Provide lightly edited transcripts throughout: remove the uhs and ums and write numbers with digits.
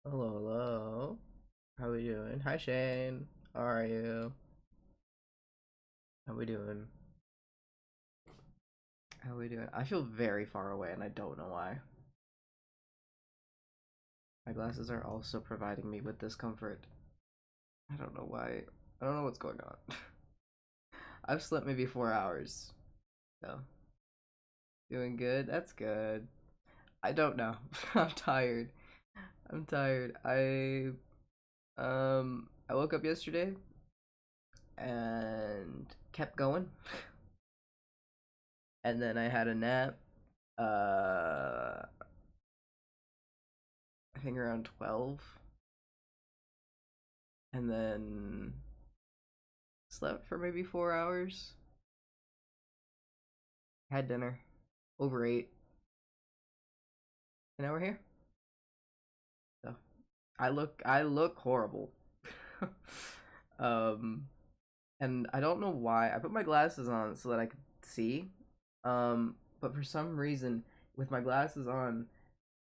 Hello, hello. How we doing? Hi, Shane. How are you? How we doing? How we doing? I feel very far away, and I don't know why. My glasses are also providing me with discomfort. I don't know why. I don't know what's going on. I've slept maybe 4 hours. So, doing good? That's good. I don't know. I'm tired. I'm tired. I woke up yesterday and kept going. And then I had a nap. Uh, I think around 12, and then slept for maybe 4 hours. Had dinner, overate, and now we're here. So I look horrible. um, and I don't know why. I put my glasses on so that I could see. But for some reason, with my glasses on,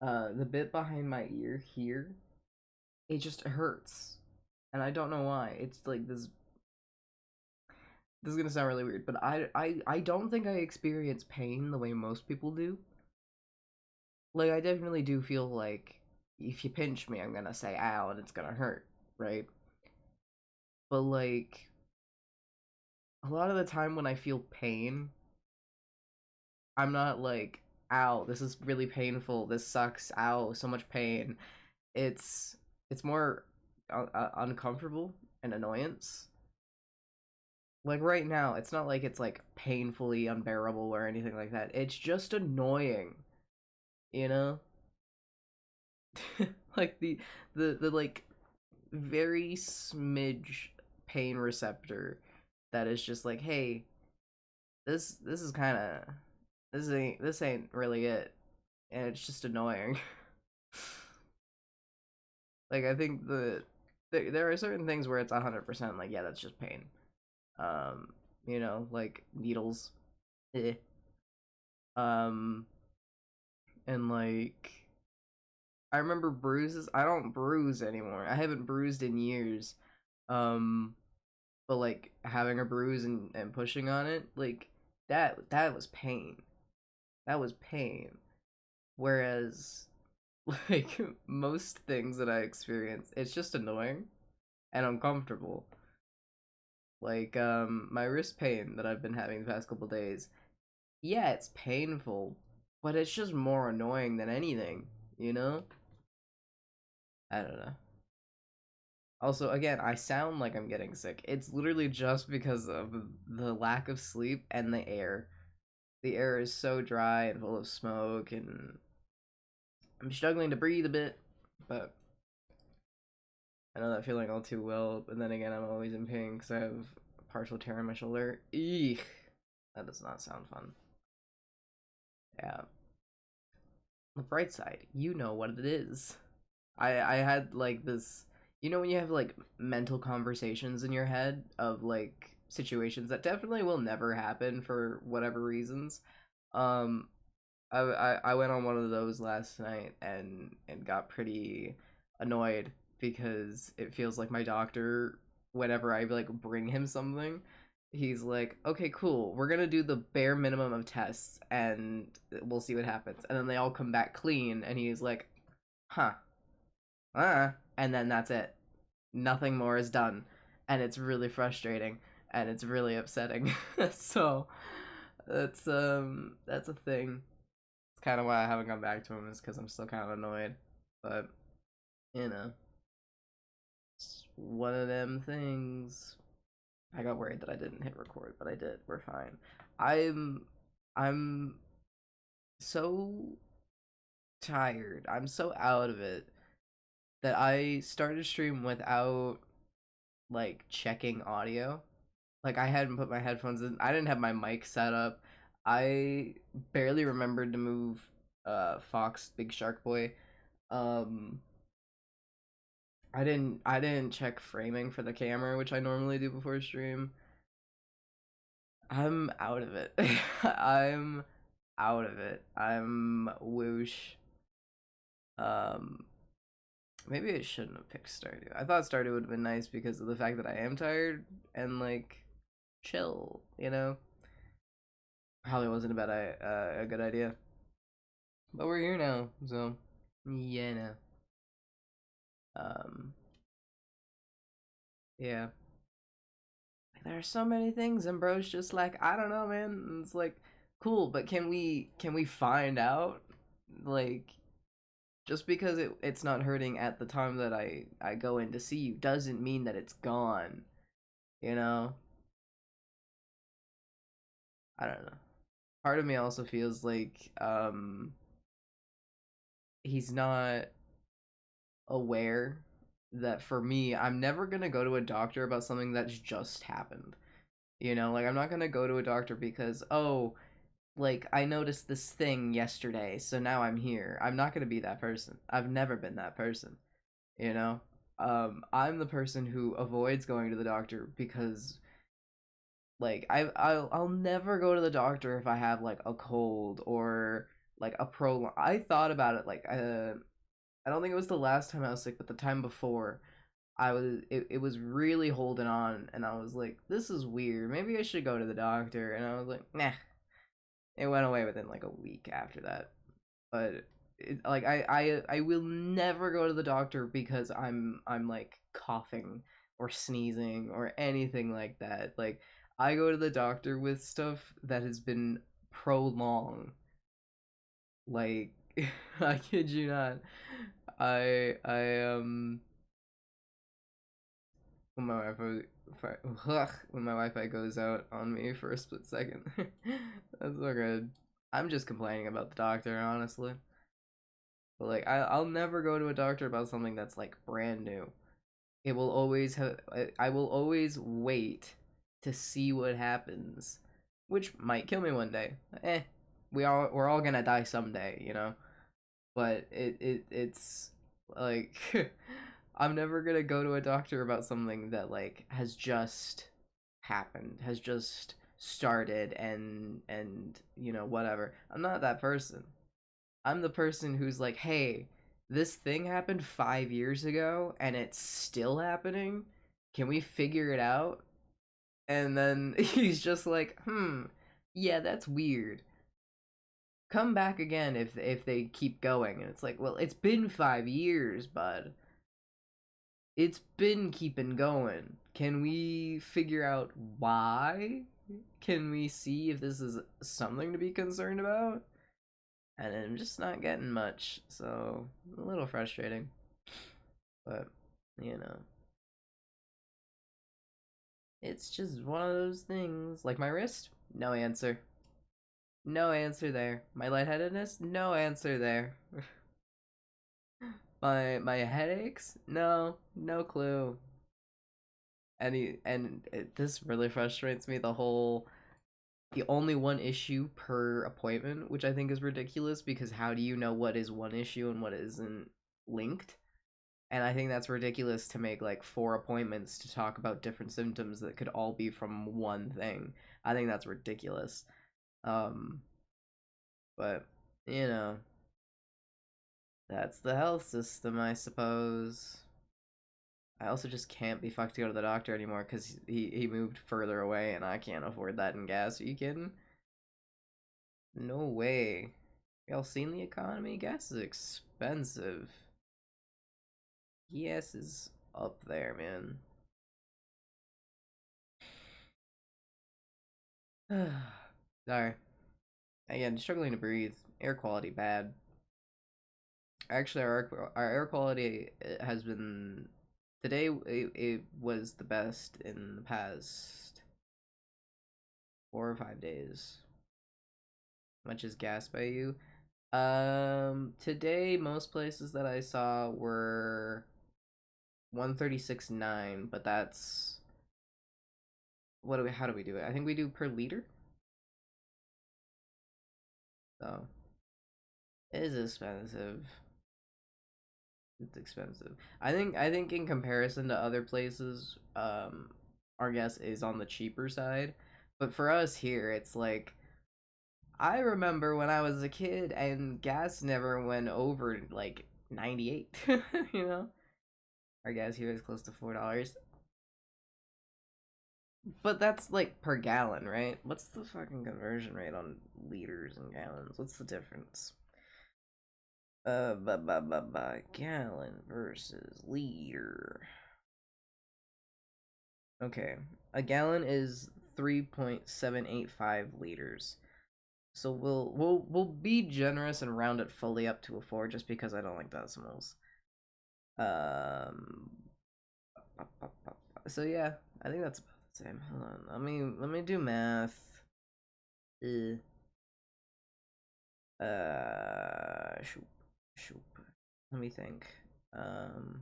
the bit behind my ear here, it just hurts, and I don't know why. It's like this is gonna sound really weird, but I don't think I experience pain the way most people do. Like, I definitely do feel like if you pinch me, I'm gonna say ow and it's gonna hurt, right? But like a lot of the time when I feel pain, I'm not like, ow, this is really painful, this sucks, ow, so much pain. It's more uncomfortable and annoyance. Like right now, it's not like it's like painfully unbearable or anything like that. It's just annoying, you know? Like the like very smidge pain receptor that is just like, hey, this is kind of this ain't really it, and it's just annoying. Like I think there are certain things where it's 100% like, yeah, that's just pain. Um, like needles. Eh. Um, and like I remember bruises. I don't bruise anymore. I haven't bruised in years. Um, but like having a bruise and pushing on it, like that was pain. That was pain. Whereas like most things that I experience, it's just annoying and uncomfortable. Like my wrist pain that I've been having the past couple days. Yeah, it's painful, but it's just more annoying than anything, you know? I don't know. Also, again, I sound like I'm getting sick. It's literally just because of the lack of sleep and the air. The air is so dry and full of smoke, and I'm struggling to breathe a bit, but I know that feeling all too well. But then again, I'm always in pain because I have a partial tear in my shoulder. Eek. That does not sound fun. Yeah. The bright side, you know what it is. I had like this, when you have like mental conversations in your head of like situations that definitely will never happen for whatever reasons. Um, I went on one of those last night and got pretty annoyed because it feels like my doctor, whenever I like bring him something, he's like, okay, cool, we're gonna do the bare minimum of tests and we'll see what happens. And then they all come back clean, and he's like, huh, and then that's it. Nothing more is done, and it's really frustrating and it's really upsetting. So that's a thing. It's kind of why I haven't gone back to him, is because I'm still kind of annoyed. But you know, it's one of them things. I got worried that I didn't hit record, but I did. We're fine. I'm so tired. I'm so out of it that I started a stream without like checking audio. Like I hadn't put my headphones in. I didn't have my mic set up. I barely remembered to move Fox Big Shark Boy. Um I didn't check framing for the camera, which I normally do before stream. I'm out of it. I'm out of it. I'm whoosh. Um Maybe I shouldn't have picked Stardew. I thought Stardew would have been nice because of the fact that I am tired and like chill. Probably wasn't a good idea. But we're here now, so yeah, no. Um, yeah. There are so many things, and bro's just like, I don't know, man. And it's like, cool, but can we find out? Like, just because it's not hurting at the time that I go in to see you doesn't mean that it's gone. You know, I don't know. Part of me also feels like he's not aware that for me, I'm never gonna go to a doctor about something that's just happened. Like I'm not gonna go to a doctor because, oh, like I noticed this thing yesterday, so now I'm here. I'm not gonna be that person. I've never been that person. You know, I'm the person who avoids going to the doctor because like I'll never go to the doctor if I have like a cold or like a pro. I thought about it like I don't think it was the last time I was sick, but the time before it was really holding on, and I was like, this is weird. Maybe I should go to the doctor. And I was like, nah. It went away within like a week after that. But like I will never go to the doctor because I'm like coughing or sneezing or anything like that. Like I go to the doctor with stuff that has been prolonged. Like I kid you not. I when my when my Wi-Fi goes out on me for a split second. That's so good. I'm just complaining about the doctor, honestly. But like, I'll never go to a doctor about something that's like brand new. It will always have. I will always wait to see what happens, which might kill me one day. We're all gonna die someday. But it's like I'm never gonna go to a doctor about something that like has just happened, has just started, and whatever. I'm not that person. I'm the person who's like, hey, this thing happened 5 years ago and it's still happening. Can we figure it out? And then he's just like, yeah, that's weird. Come back again if they keep going. And it's like, well, it's been 5 years, bud. It's been keeping going. Can we figure out why? Can we see if this is something to be concerned about? And I'm just not getting much, so a little frustrating. But, you know, it's just one of those things. Like my wrist? No answer. No answer there. My lightheadedness? No answer there. My headaches? No clue. This really frustrates me. The only one issue per appointment, which I think is ridiculous because how do you know what is one issue and what isn't linked? And I think that's ridiculous to make like 4 appointments to talk about different symptoms that could all be from one thing. I think that's ridiculous. Um, but you know, that's the health system, I suppose. I also just can't be fucked to go to the doctor anymore because he moved further away and I can't afford that in gas. Are you kidding? No way. Y'all seen the economy? Gas is expensive. Gas is up there, man. Sorry. Again, struggling to breathe. Air quality bad. Actually, our air quality has been today. It was the best in the past 4 or 5 days. Much as gas by you. Today most places that I saw were 136.9, but that's what do we? How do we do it? I think we do per liter. So it is expensive. It's expensive. I think in comparison to other places, our gas is on the cheaper side. But for us here, it's like I remember when I was a kid and gas never went over like 98. You know, our gas here is close to $4. But that's like per gallon, right? What's the fucking conversion rate on liters and gallons? What's the difference? Gallon versus liter. Okay, a gallon is 3.785 liters. So we'll be generous and round it fully up to a 4 just because I don't like decimals. Um so yeah, I think that's about the same. Hold on. Let me do math. Uh, shoot. Shoot. Let me think. I'm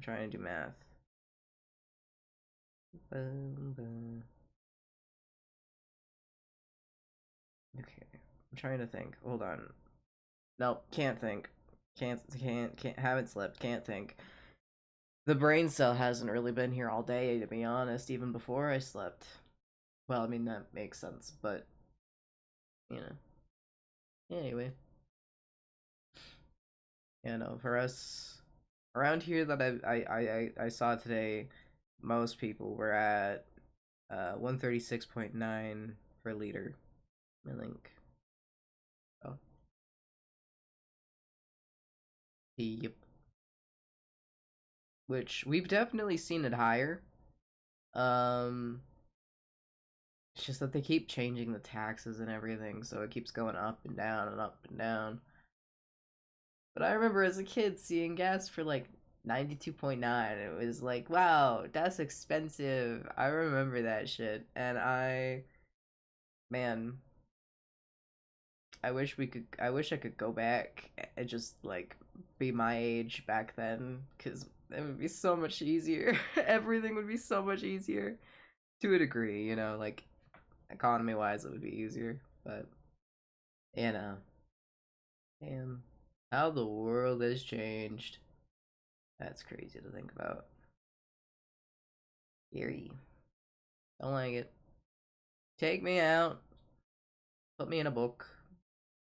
trying to do math. Okay. I'm trying to think. Hold on. Nope, can't think. Can't haven't slept, can't think. The brain cell hasn't really been here all day, to be honest, even before I slept. Well, I mean that makes sense, but you know. Anyway. Yeah, no, for us around here that I saw today, most people were at 136.9 per liter, I think. Oh, yep. Which we've definitely seen it higher. Um, it's just that they keep changing the taxes and everything, so it keeps going up and down and up and down. But I remember as a kid seeing gas for like 92.9. It was like, wow, that's expensive. I remember that shit. And man, I wish I could go back and just like be my age back then cuz it would be so much easier. Everything would be so much easier to a degree, you know, like economy wise it would be easier, but you know, damn how the world has changed. That's crazy to think about. Eerie. Don't like it. Take me out. Put me in a book.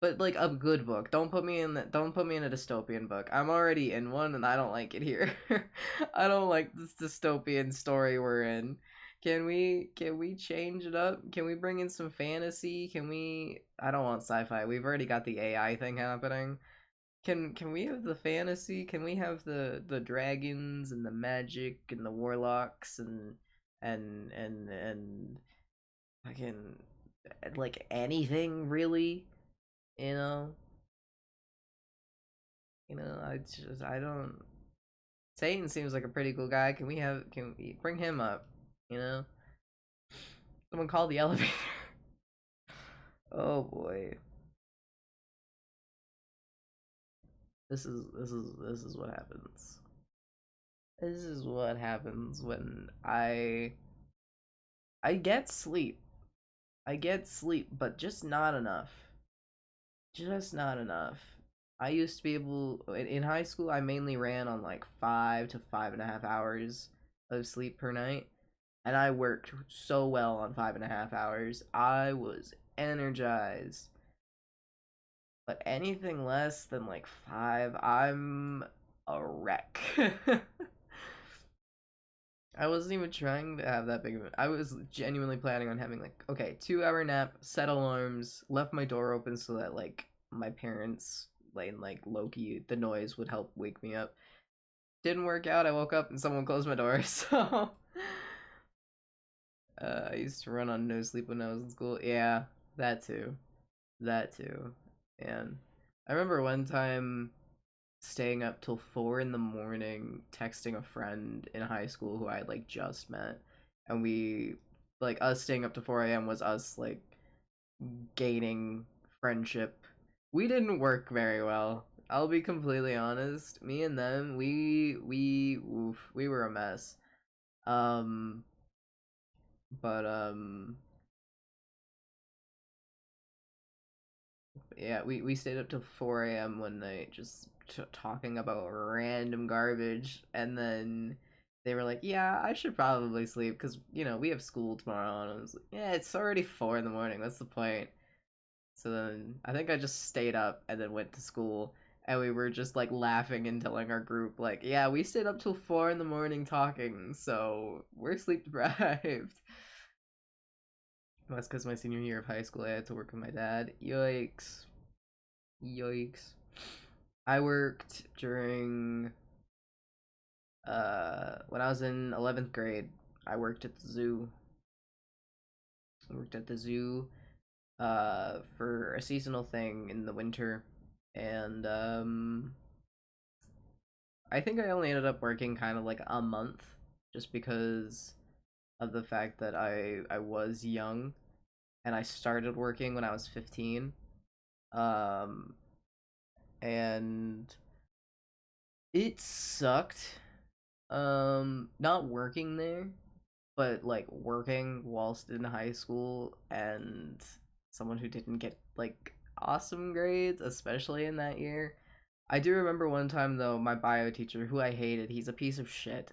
But like a good book. Don't put me in a dystopian book. I'm already in one and I don't like it here. I don't like this dystopian story we're in. Can we change it up? Can we bring in some fantasy? Can we I don't want sci-fi. We've already got the AI thing happening. Can we have the fantasy? Can we have the dragons and the magic and the warlocks and fucking like anything really, you know? I don't. Satan seems like a pretty cool guy. Can we bring him up? You know, someone call the elevator. Oh boy, this is what happens. This is what happens when I get sleep. I get sleep, but just not enough. Just not enough. I used to be able in high school. I mainly ran on like 5 to 5.5 hours of sleep per night, and I worked so well on 5.5 hours. I was energized, but anything less than like 5, I'm a wreck. I wasn't even trying to have that big of a. I was genuinely planning on having like, okay, 2 hour nap, set alarms, left my door open so that like my parents like Loki, the noise would help wake me up. Didn't work out. I woke up and someone closed my door. So I used to run on no sleep when I was in school. Yeah, that too. That too. And I remember one time staying up till 4 in the morning, texting a friend in high school who I had like just met, and we like us staying up to 4 a.m. was us like gaining friendship. We didn't work very well. I'll be completely honest. Me and them, we were a mess. Um, but yeah, we stayed up till 4 a.m. one night just talking about random garbage, and then they were like, "Yeah, I should probably sleep because we have school tomorrow." And I was like, "Yeah, it's already 4 in the morning. What's the point?" So then I think I just stayed up and then went to school, and we were just like laughing and telling our group like, yeah, we stayed up till 4 in the morning talking, so we're sleep deprived. That's because my senior year of high school I had to work with my dad. Yikes. Yikes. I worked during when I was in 11th grade. I worked at the zoo. I worked at the zoo for a seasonal thing in the winter, and I think I only ended up working kind of like a month just because of the fact that I was young and I started working when I was 15. Um and it sucked not working there, but like working whilst in high school and someone who didn't get like awesome grades, especially in that year. I do remember one time though, my bio teacher, who I hated, he's a piece of shit.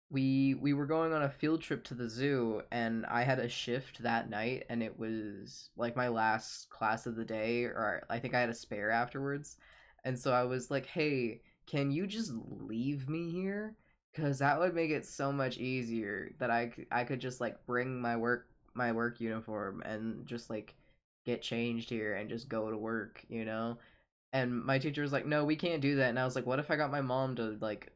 We were going on a field trip to the zoo, and I had a shift that night, and it was like my last class of the day, or I think I had a spare afterwards. And so I was like, hey, can you just leave me here, because that would make it so much easier that I could just like bring my work uniform and just like get changed here and just go to work, you know. And my teacher was like, no, we can't do that. And I was like, what if I got my mom to like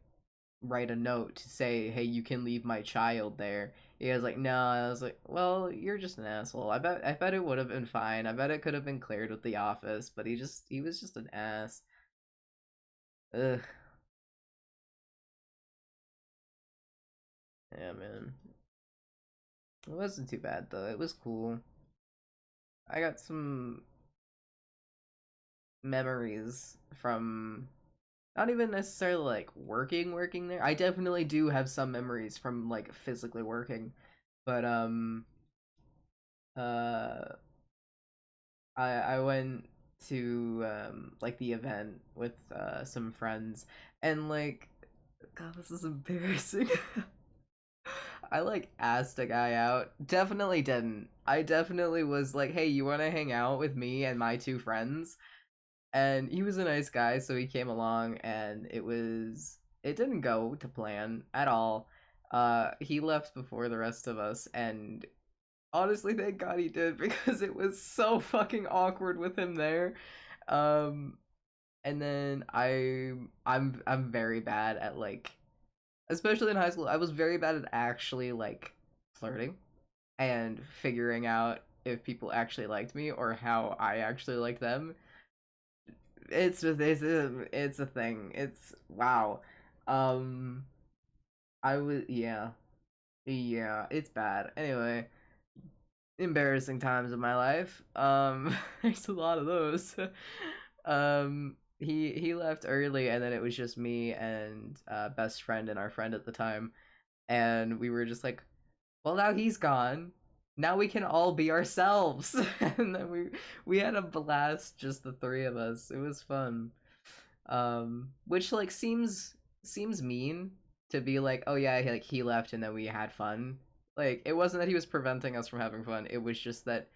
write a note to say, hey, you can leave my child there? He was like, no. I was like, well, you're just an asshole. I bet it would have been fine. I bet it could have been cleared with the office, but he was just an ass. Ugh. Yeah, man. It wasn't too bad though. It was cool. I got some memories from not even necessarily like working there. I definitely do have some memories from like physically working, but uh I went to like the event with some friends, and like, god, this is embarrassing. I like asked a guy out. Definitely didn't. I definitely was like, "Hey, you want to hang out with me and my two friends?" And he was a nice guy, so he came along, and it didn't go to plan at all. He left before the rest of us, and honestly, thank God he did, because it was so fucking awkward with him there. Um, and then I'm very bad at like, especially in high school, I was very bad at actually like flirting and figuring out if people actually liked me or how I actually liked them. It's a thing. It's wow. Um, I was yeah, it's bad. Anyway, embarrassing times of my life. There's a lot of those. He left early, and then it was just me and best friend and our friend at the time, and we were just like, well, now he's gone. Now we can all be ourselves. And then we had a blast, just the three of us. It was fun. Which like seems mean to be like, oh yeah, he left and then we had fun. Like, it wasn't that he was preventing us from having fun. It was just that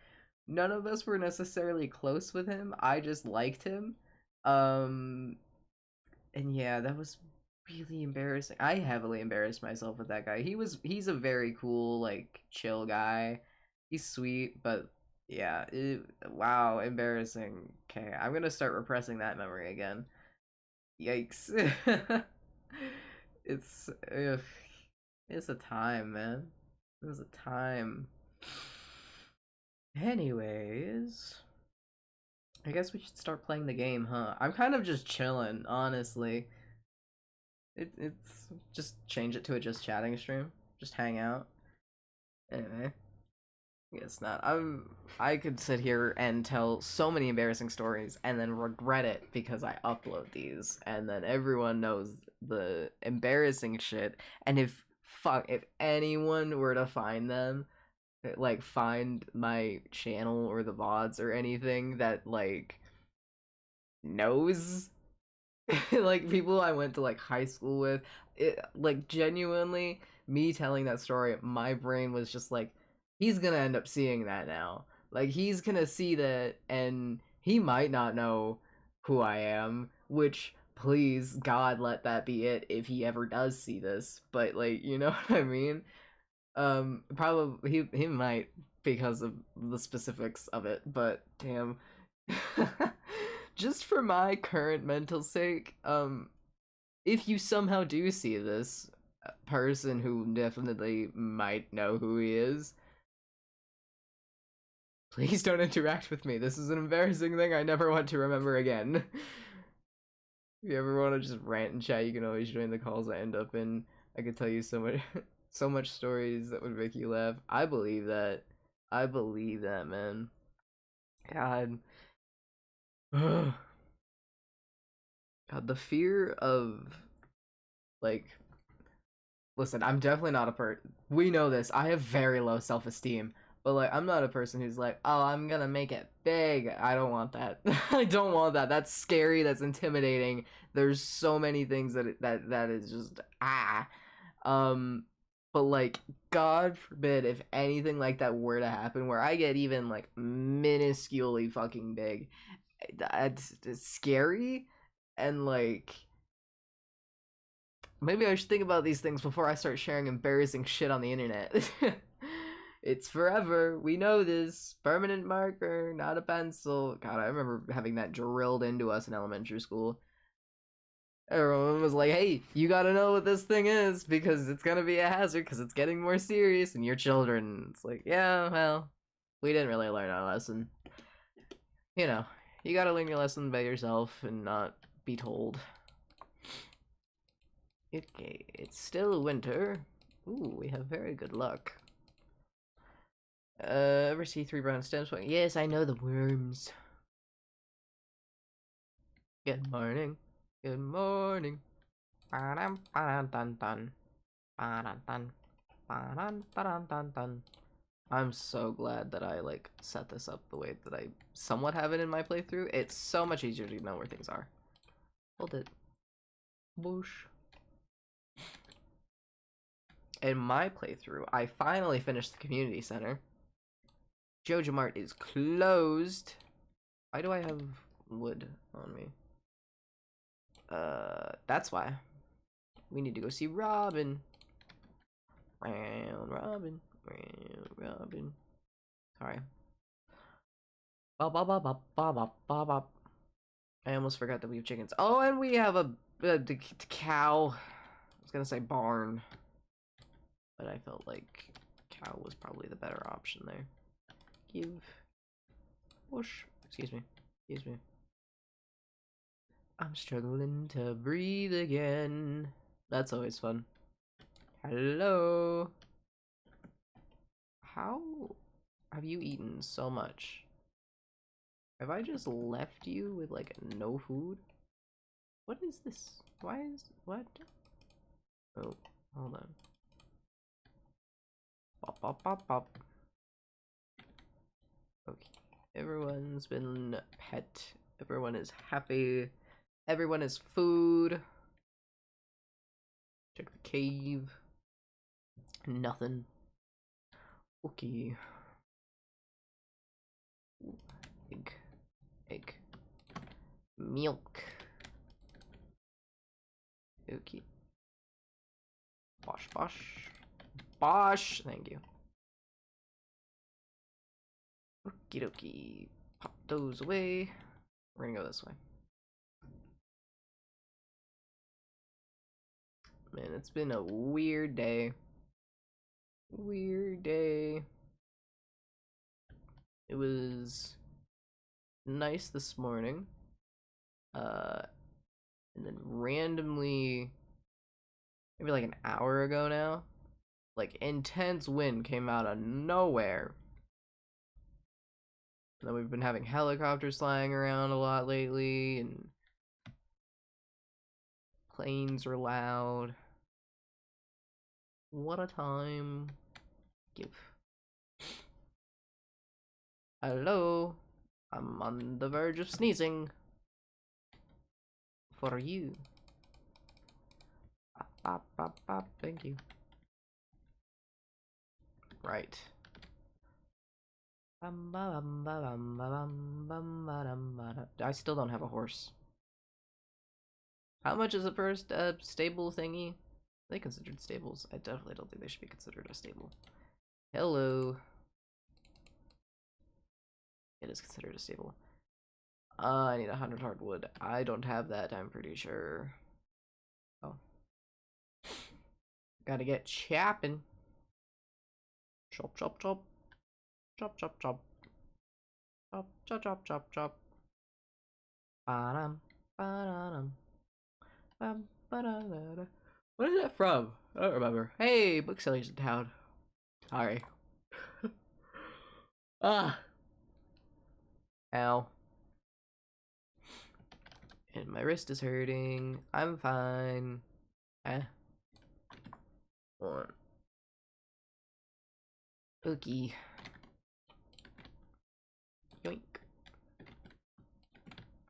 none of us were necessarily close with him. I just liked him. Um, and yeah, that was really embarrassing. I heavily embarrassed myself with that guy. He's a very cool, like, chill guy. He's sweet, but yeah, wow, embarrassing. Okay, I'm gonna start repressing that memory again. Yikes. it's ugh, it's a time, man. It was a time. Anyways, I guess we should start playing the game, huh? I'm kind of just chilling, honestly. It's just change it to a just chatting stream. Just hang out. Anyway, I guess not. I could sit here and tell so many embarrassing stories and then regret it because I upload these, and then everyone knows the embarrassing shit. And if anyone were to find them, like find my channel or the VODs or anything that like knows like people I went to like high school with, like genuinely, me telling that story, my brain was just like, he's gonna end up seeing that now. Like, he's gonna see that, and he might not know who I am, which please God let that be it if he ever does see this. But like, you know what I mean? Probably he might because of the specifics of it, but damn. Just for my current mental sake, if you somehow do see this person who definitely might know who he is, please don't interact with me. This is an embarrassing thing I never want to remember again. If you ever want to just rant and chat, you can always join the calls I end up in. I could tell you so much, so much stories that would make you laugh. I believe that. I believe that, man. God. God, the fear of, like, listen, I'm definitely not a we know this. I have very low self-esteem. But like I'm not a person who's like, "Oh, I'm going to make it big." I don't want that. I don't want that. That's scary, that's intimidating. There's so many things that is just um but like God forbid if anything like that were to happen where I get even like minusculely fucking big. It's scary and like maybe I should think about these things before I start sharing embarrassing shit on the internet. It's forever. We know this. Permanent marker, not a pencil. God, I remember having that drilled into us in elementary school. Everyone was like, hey, you gotta know what this thing is because it's gonna be a hazard because it's getting more serious and you're children. It's like, yeah, well, we didn't really learn our lesson. You know, you gotta learn your lesson by yourself and not be told. Okay, it's still winter. Ooh, we have very good luck. Ever see 3 brown stems? Yes, I know the worms. Good morning. Good morning. I'm so glad that I like set this up the way that I somewhat have it in my playthrough. It's so much easier to know where things are. Hold it. Whoosh. In my playthrough, I finally finished the community center. Joja Mart is closed. Why do I have wood on me? That's why. We need to go see Robin. Round Robin. Round Robin. Sorry. Bop, bop, bop, bop, bop, bop, bop, bop. I almost forgot that we have chickens. Oh, and we have a cow. I was gonna say barn. But I felt like cow was probably the better option there. Give. Whoosh. Excuse me. Excuse me. I'm struggling to breathe again. That's always fun. Hello. How have you eaten so much? Have I just left you with like no food? What is this? Why is what? Oh, hold on. Pop, pop, pop, pop. Okay. Everyone's been pet. Everyone is happy. Everyone is food. Check the cave. Nothing. Okay. Egg. Egg. Milk. Okay. Bosh, bosh. Bosh! Thank you. Okie dokie. Pop those away. We're gonna go this way. Man, it's been a weird day. Weird day. It was nice this morning. And then randomly, maybe like an hour ago now, like intense wind came out of nowhere. And then we've been having helicopters flying around a lot lately, and planes are loud. What a time. Give. Hello. I'm on the verge of sneezing. For you. Bop, bop, bop, bop. Thank you. Right. I still don't have a horse. How much is it for a stable thingy? Are they considered stables? I definitely don't think they should be considered a stable. Hello. It is considered a stable. I need 100 hardwood. I don't have that, I'm pretty sure. Oh. Gotta get chopping. Chop, chop, chop. Chop, chop, chop. Chop, chop, chop, chop, chop. Ba-dum, ba-dum, ba-da-da-da. What is that from? I don't remember. Hey, booksellers in town. Sorry. Ah. Ow. And my wrist is hurting. I'm fine. One. Okay. Yoink.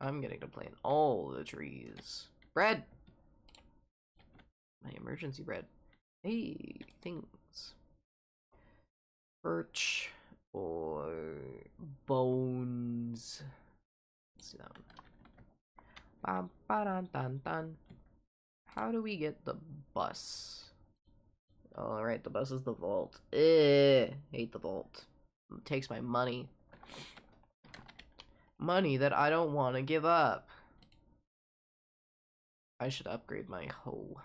I'm getting to plant all the trees. Bread! My emergency bread. Hey, things. Birch or bones. Let's do that one. Bam, ba, dun, dun. How do we get the bus? Alright, the bus is the vault. Hate the vault. It takes my money. Money that I don't want to give up. I should upgrade my hoe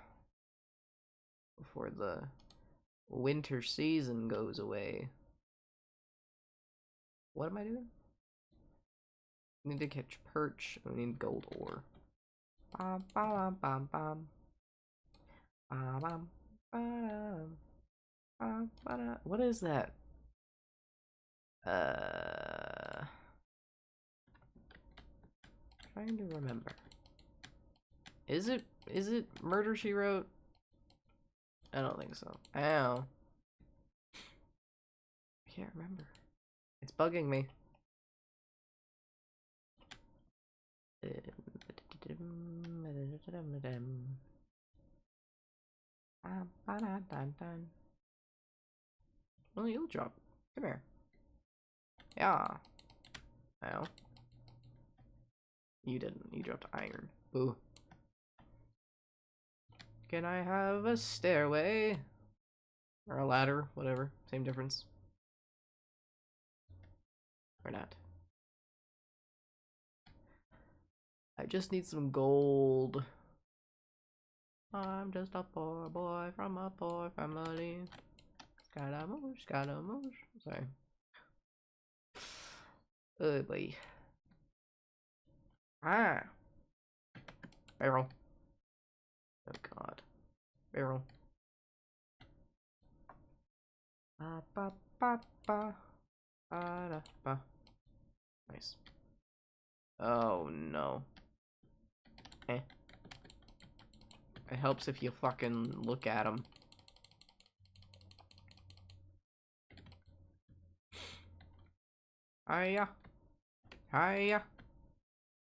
before the winter season goes away. What am I doing? I need to catch perch. I need gold ore. Bam, bam, bam, bam. Bam, bam, bam, bam, bam. What is that? Trying to remember. Is it Murder She Wrote? I don't think so. Ow. I can't remember. It's bugging me. Well, you'll drop. Come here. Yeah. Ow. You didn't. You dropped iron. Boo. Can I have a stairway? Or a ladder, whatever. Same difference. Or not. I just need some gold. I'm just a poor boy from a poor family. Scaramouche, Scaramouche. Sorry. Oh boy. Ah! Barrel. Oh god. Barrel. Ba ba ba ba. Ba da ba. Nice. Oh no. Eh. It helps if you fucking look at them. Hiya. Hiya.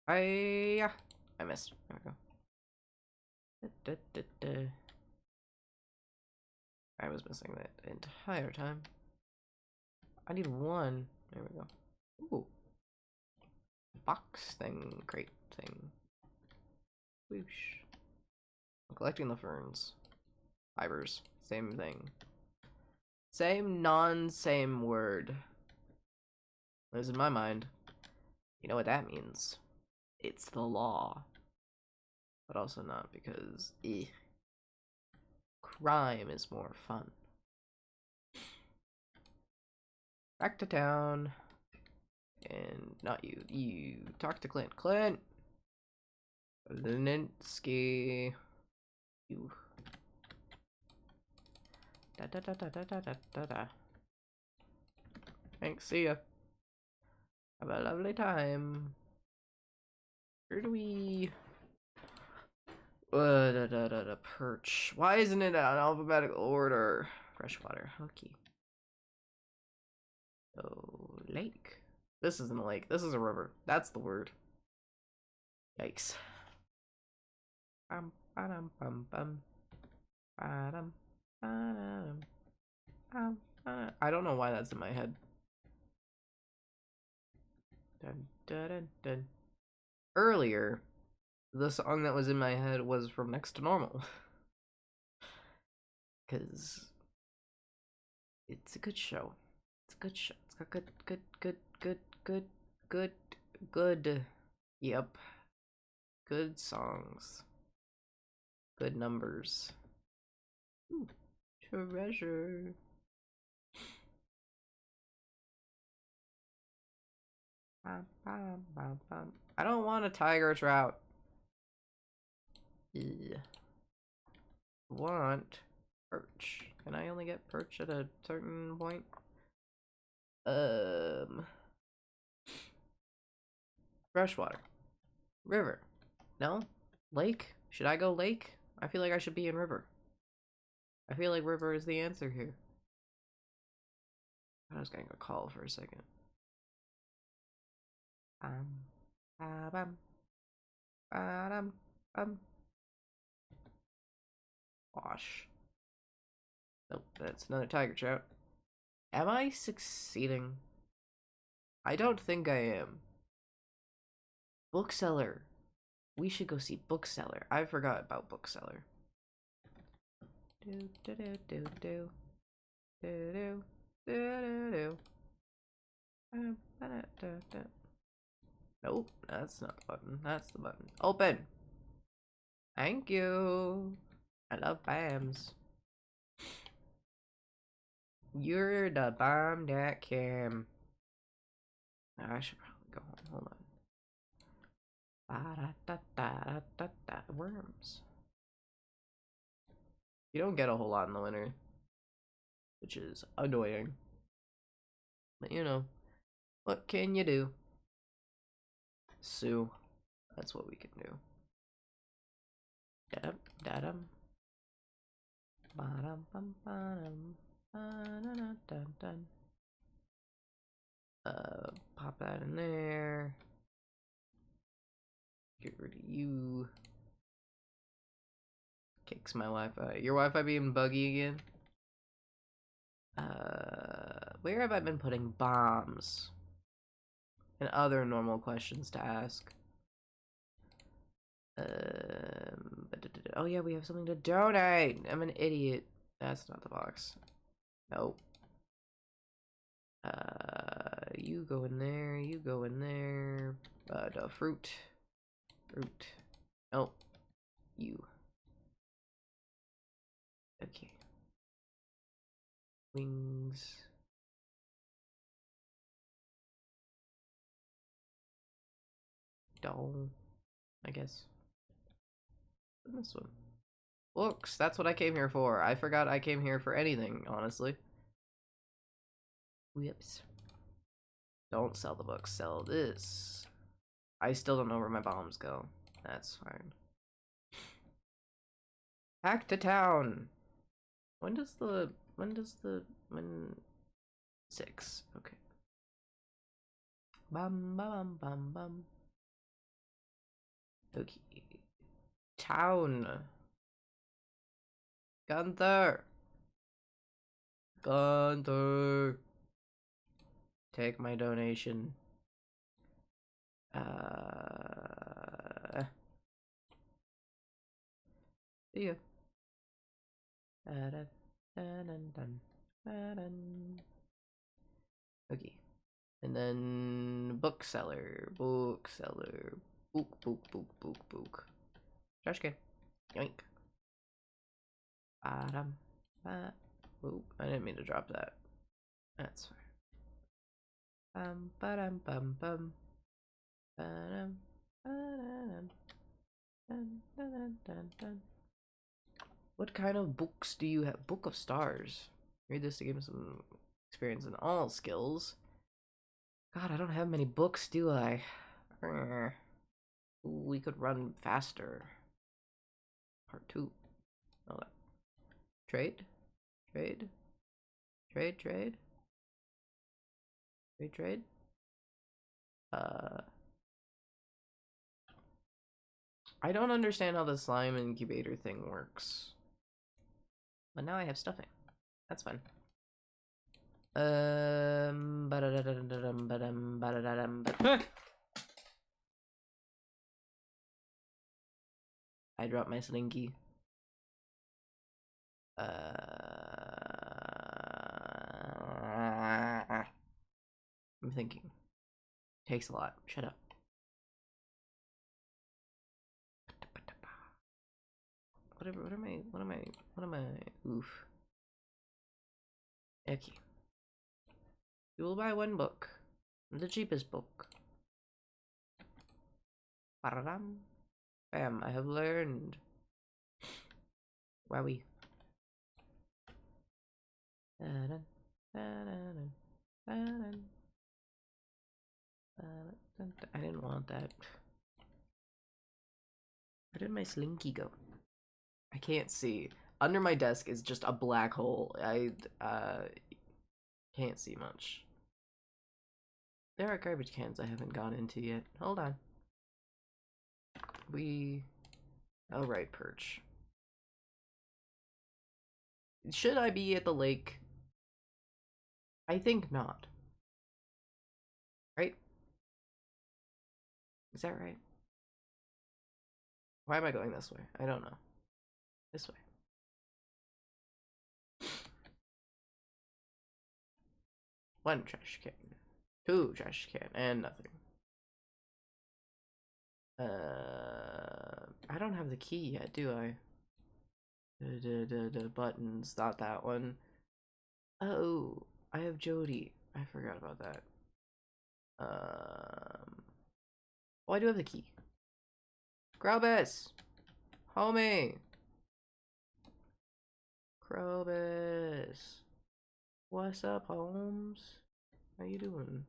Hiya. I missed. There we go. Da, da, da. I was missing that entire time. I need one. There we go. Ooh. Box thing. Crate thing. Whoosh. I'm collecting the ferns. Fibers. Same thing. Same non-same word. Lives in my mind. You know what that means? It's the law. But also not, because crime is more fun. Back to town. And not you. You talk to Clint. Clint! Leninsky. You. Da da da da da da da da da. Thanks, see ya. Have a lovely time. Where do we... da da da da perch. Why isn't it in alphabetical order? Freshwater. Okay. Oh, lake. This isn't a lake. This is a river. That's the word. Yikes. Bum, ba-dum, bum, bum. Ba-dum, ba-dum, bum, ba. I don't know why that's in my head. Dun, dun, dun, dun. Earlier, the song that was in my head was from Next to Normal. Because it's a good show. It's a good show. It's got good. Yep. Good songs. Good numbers. Ooh, treasure. I don't want a tiger trout. Yeah. Want perch. Can I only get perch at a certain point? Freshwater. River. No? Lake? Should I go lake? I feel like I should be in river. I feel like river is the answer here. I was getting a call for a second. Bam, Wash. Nope, that's another tiger trout. Am I succeeding? I don't think I am. Bookseller. We should go see Bookseller. I forgot about Bookseller. Do do do do do do do do do. Nope, that's not the button. That's the button. Open. Thank you. I love BAMs. You're the bomb that came. I should probably go home. Hold on. Worms. You don't get a whole lot in the winter, which is annoying. But you know, what can you do? Sue. That's what we can do. Dadum, dadum. Ba-dum, bum, ba-dum. Dun, dun, dun. Pop that in there. Get rid of you. Kicks my Wi-Fi. Your Wi-Fi being buggy again? Where have I been putting bombs? And other normal questions to ask. Oh yeah, we have something to donate. I'm an idiot. That's not the box. Nope. You go in there. You go in there. The fruit. Fruit. Nope. You. Okay. Wings. Doll. I guess. This one. Books. That's what I came here for. I forgot I came here for anything, honestly. Whoops. Don't sell the books. Sell this. I still don't know where my bombs go. That's fine. Back to town. When 6? Okay. Bum bum bum bum. Okay. Town. Gunther. Gunther. Take my donation. See ya. Okay. And then bookseller. Bookseller. Book. Trash can. Yoink. Bottom. Oop, I didn't mean to drop that. That's fine. Bum bum. Ba-dum, ba-da-dum, dun. What kind of books do you have? Book of Stars. Read this to give me some experience in all skills. God, I don't have many books, do I? Ooh, we could run faster. Part 2. Oh, trade? Trade? Trade? I don't understand how the slime incubator thing works. But now I have stuffing. That's fun. Ba-da-da-da-da-dum, ba-dum, ba-da-da-dum, ba- I dropped my slinky. I'm thinking. Takes a lot. Shut up. What am I? Oof. Okay. You will buy one book. The cheapest book. Ba-da-dum. Bam, I have learned. Wowie. Da-dun, da-dun, da-dun, da-dun. I didn't want that. Where did my slinky go? I can't see. Under my desk is just a black hole. I can't see much. There are garbage cans I haven't gone into yet. Hold on. Oh right, perch. Should I be at the lake? I think not. Right? Is that right? Why am I going this way? I don't know. This way. One trash can. Two trash can. And nothing. I don't have the key yet, do I? The buttons, not that one. Oh, I have Jody. I forgot about that. Oh, I do have the key. Grobus! Homie! Grobus! What's up, Holmes? How you doing?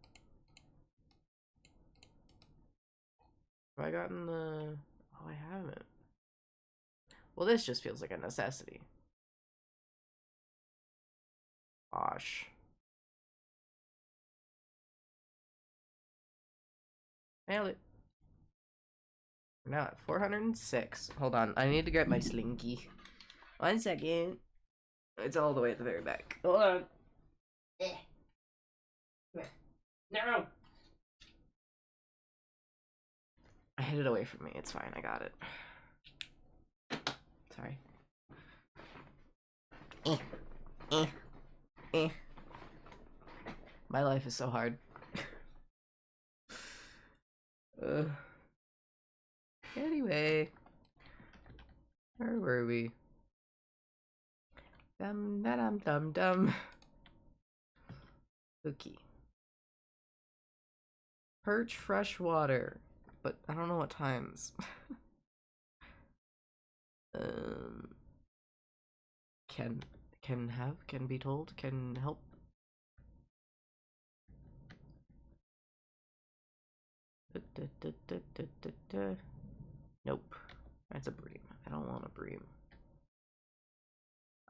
Have I gotten the... Oh, I haven't. Well, this just feels like a necessity. Gosh. Nailed it. We're now at 406. Hold on, I need to get my slinky. 1 second. It's all the way at the very back. Hold on. No! I hid it away from me. It's fine. I got it. Sorry. My life is so hard. Anyway. Where were we? Dum dum dum dum. Cookie. Perch fresh water. But I don't know what times. Can be told, can help. Nope. That's a bream. I don't want a bream.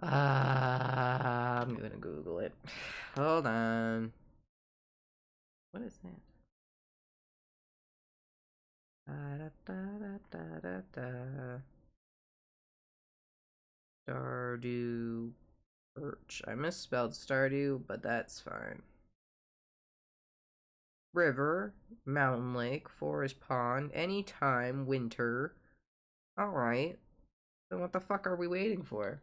I'm gonna Google it. Hold on. What is that? Stardew Perch. I misspelled Stardew, but that's fine. River, mountain lake, forest pond, anytime, winter. Alright. Then what the fuck are we waiting for?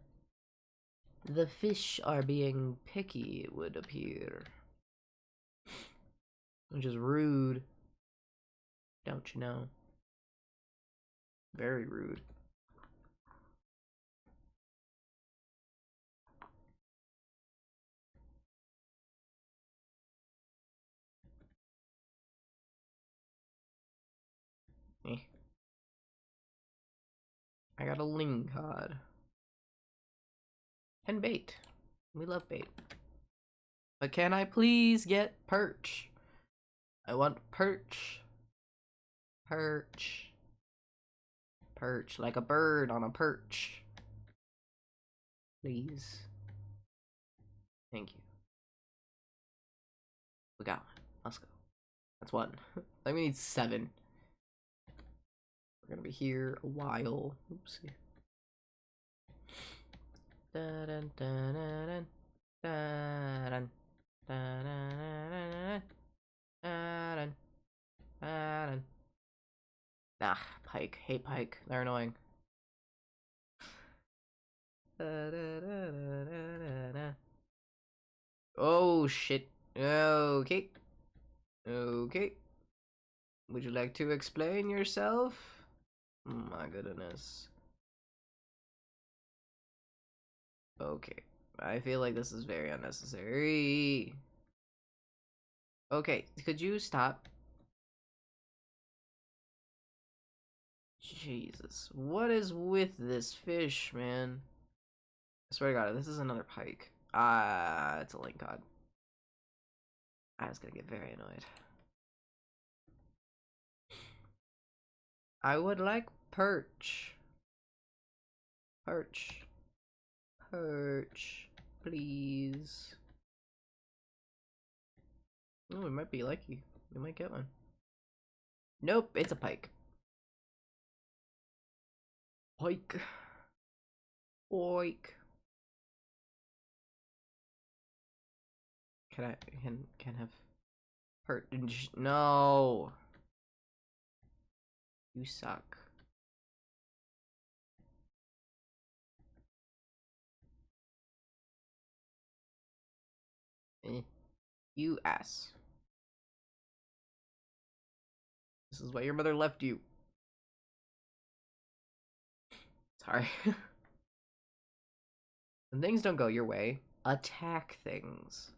The fish are being picky, it would appear. Which is rude. Don't you know? Very rude. Eh. I got a ling cod. And bait. We love bait. But can I please get perch? I want perch. Perch. Perch. Like a bird on a perch. Please. Thank you. We got one. Let's go. That's one. Then we need 7. We're gonna be here a while. Oopsie. Dun, dun, dun, dun, dun, dun. Ah, Pike. Hate Pike. They're annoying. Oh shit. Okay. Okay. Would you like to explain yourself? My goodness. Okay. I feel like this is very unnecessary. Okay, could you stop? Jesus. What is with this fish, man? I swear to God, this is another pike. Ah, it's a link cod. I was gonna get very annoyed. I would like perch. Perch. Perch. Please. Oh, we might be lucky. We might get one. Nope, it's a pike. Pike. Pike. Can have hurt. No. You suck. You ass. This is why your mother left you. Sorry. When things don't go your way, attack things.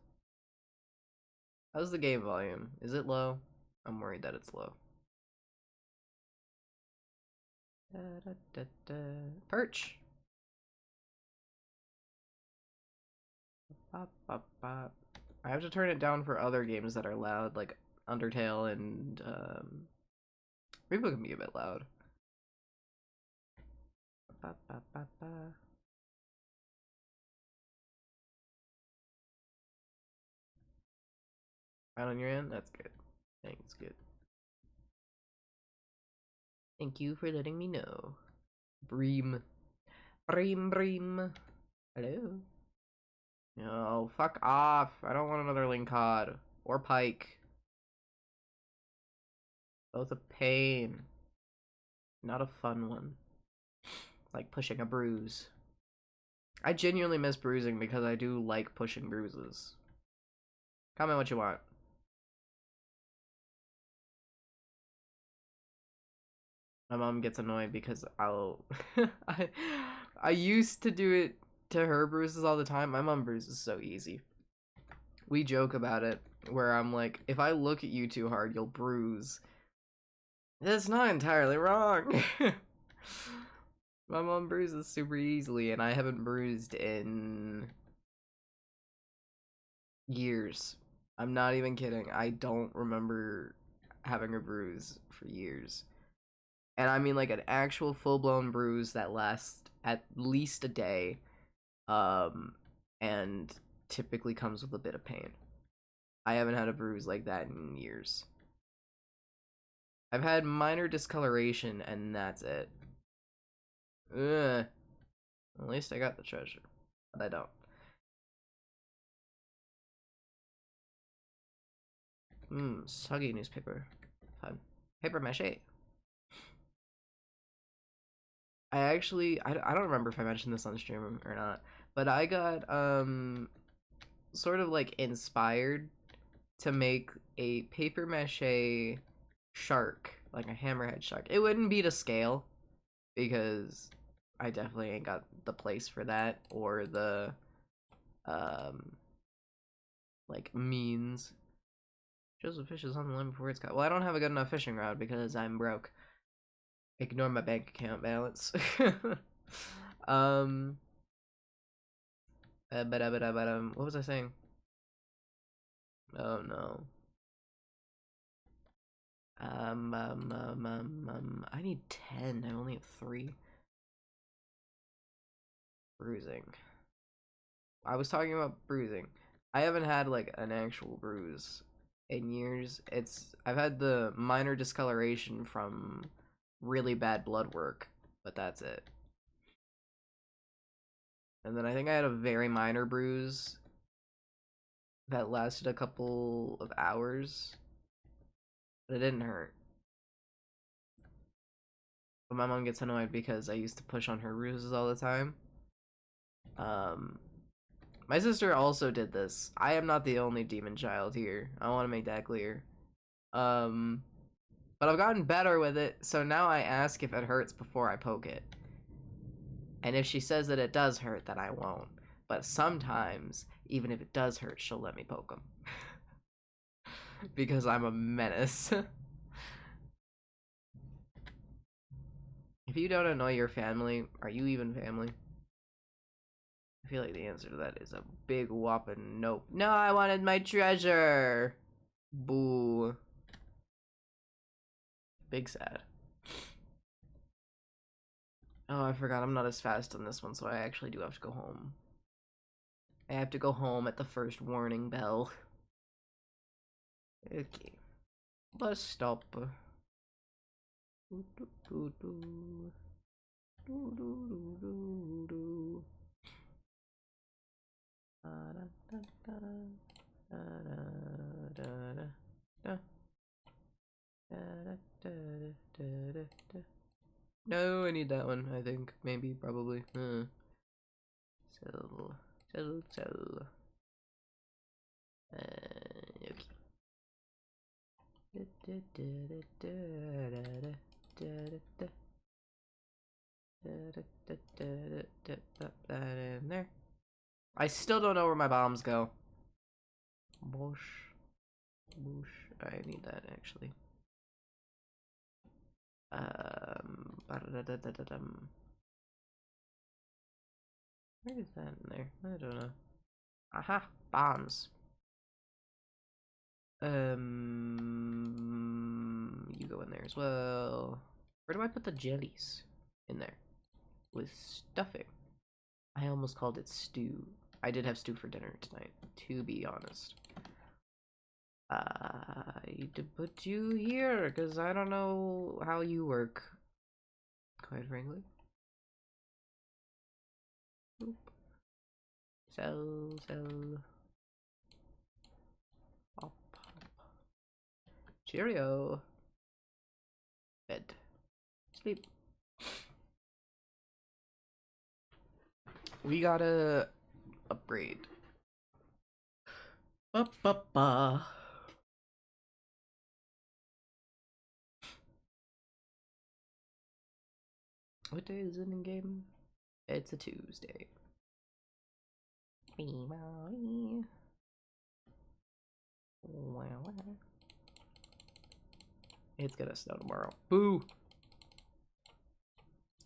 How's the game volume? Is it low? I'm worried that it's low. Perch. Bop, bop, bop. I have to turn it down for other games that are loud, like Undertale and Rainbow can be a bit loud. Bop, bop, bop, bop. Right on your end? That's good. Thanks, good. Thank you for letting me know. Bream. Bream, bream. Hello? No, fuck off. I don't want another Lingcod. Or Pike. Both a pain. Not a fun one. Like pushing a bruise. I genuinely miss bruising because I do like pushing bruises. Comment what you want. My mom gets annoyed because I'll I used to do it to her bruises all the time. My mom bruises so easy. We joke about it where I'm like, if I look at you too hard, you'll bruise. That's not entirely wrong. My mom bruises super easily and I haven't bruised in years. I'm not even kidding. I don't remember having a bruise for years. And I mean like an actual full-blown bruise that lasts at least a day, and typically comes with a bit of pain. I haven't had a bruise like that in years. I've had minor discoloration and that's it. Ugh. At least I got the treasure, but I don't. Soggy newspaper. Fun. Paper mache. I don't remember if I mentioned this on stream or not, but I got sort of like inspired to make a paper mache shark, like a hammerhead shark. It wouldn't be to scale because I definitely ain't got the place for that or the like means. Joseph fishes on the line before it's caught. Well, I don't have a good enough fishing rod because I'm broke. Ignore my bank account balance. um what was I saying? Oh no. I need 10. I only have 3. Bruising. I was talking about bruising. I haven't had like an actual bruise in years. I've had the minor discoloration from really bad blood work, but that's it. And then I think I had a very minor bruise that lasted a couple of hours, but it didn't hurt. But my mom gets annoyed because I used to push on her ruses all the time. Um, my sister also did this. I am not the only demon child here. I want to make that clear. Um, but I've gotten better with it, so now I ask if it hurts before I poke it. And if she says that it does hurt, then I won't. But sometimes, even if it does hurt, she'll let me poke them. Because I'm a menace. If you don't annoy your family, are you even family? I feel like the answer to that is a big whopping nope. No, I wanted my treasure! Boo. Big sad. Oh, I forgot I'm not as fast on this one, so I actually do have to go home. I have to go home at the first warning bell. Okay. Bus stop. No, I need that one, I think. Maybe, probably. Sell. Okay. Put that in there. I still don't know where my bombs go. Boosh. Boosh. I need that, actually. Where is that in there? I don't know. Aha! Bombs. You go in there as well. Where do I put the jellies? In there. With stuffing. I almost called it stew. I did have stew for dinner tonight, to be honest. I need to put you here, because I don't know how you work. Quite frankly. Boop. Sell. Pop. Cheerio. Bed. Sleep. We gotta upgrade. Ba. What day is it in game? It's a Tuesday. It's gonna snow tomorrow. Boo!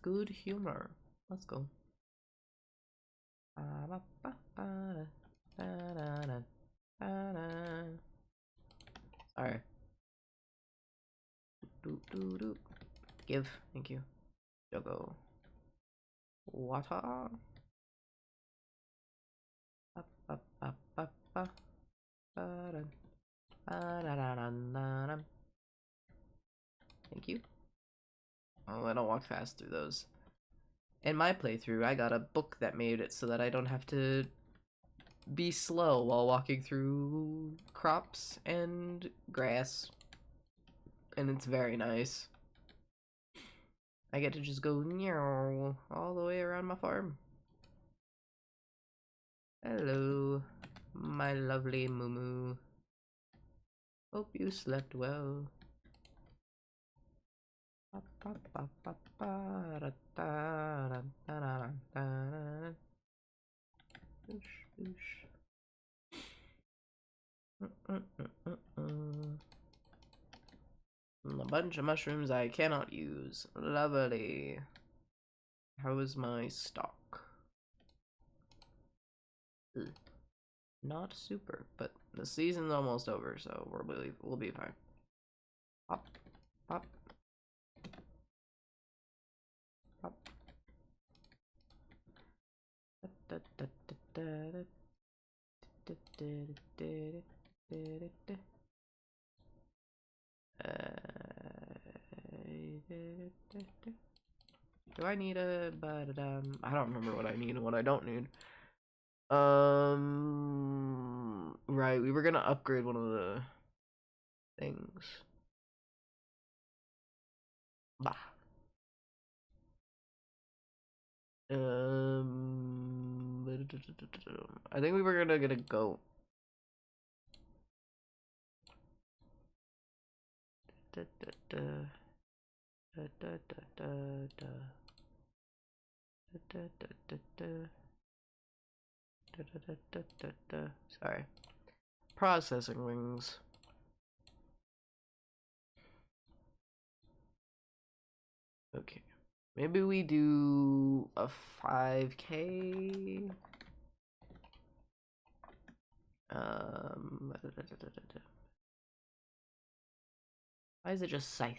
Good humor. Let's go. Alright. Give. Thank you. Yogo. Water. Thank you. Oh, I don't walk fast through those. In my playthrough, I got a book that made it so that I don't have to be slow while walking through crops and grass. And it's very nice. I get to just go meow all the way around my farm. Hello, my lovely Moo. Hope you slept well. A bunch of mushrooms I cannot use. Lovely. How is my stock? Ugh. Not super, but the season's almost over, so we'll be fine. Pop, pop, pop. Do I need a I don't remember what I need and what I don't need. Right, we were gonna upgrade one of the things. Bah. I think we were gonna get a goat. Sorry. Processing wings. Okay. Maybe we do a 5K. Why is it just scythe?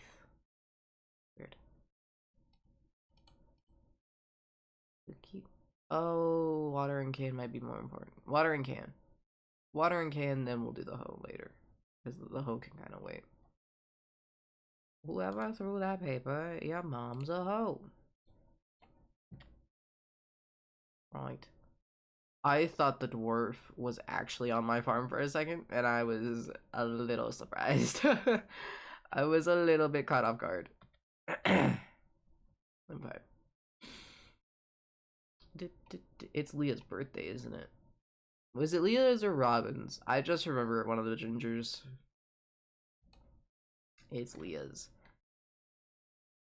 Weird. Oh, watering can might be more important. Watering can. Watering can, then we'll do the hoe later. Because the hoe can kind of wait. Whoever threw that paper, your mom's a hoe. Right. I thought the dwarf was actually on my farm for a second, and I was a little surprised. I was a little bit caught off guard. Okay. It's Leah's birthday, isn't it? Was it Leah's or Robin's? I just remember one of the gingers. It's Leah's.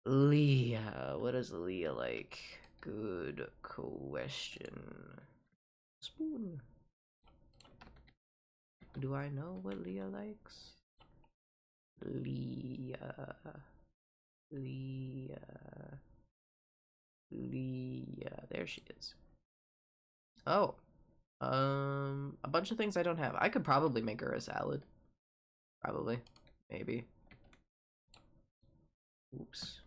Leah. What is Leah like? Good question. Spoon. Do I know what Leah likes? Leah. Leah. Leah. There she is. Oh. A bunch of things I don't have. I could probably make her a salad. Probably. Maybe. Oops.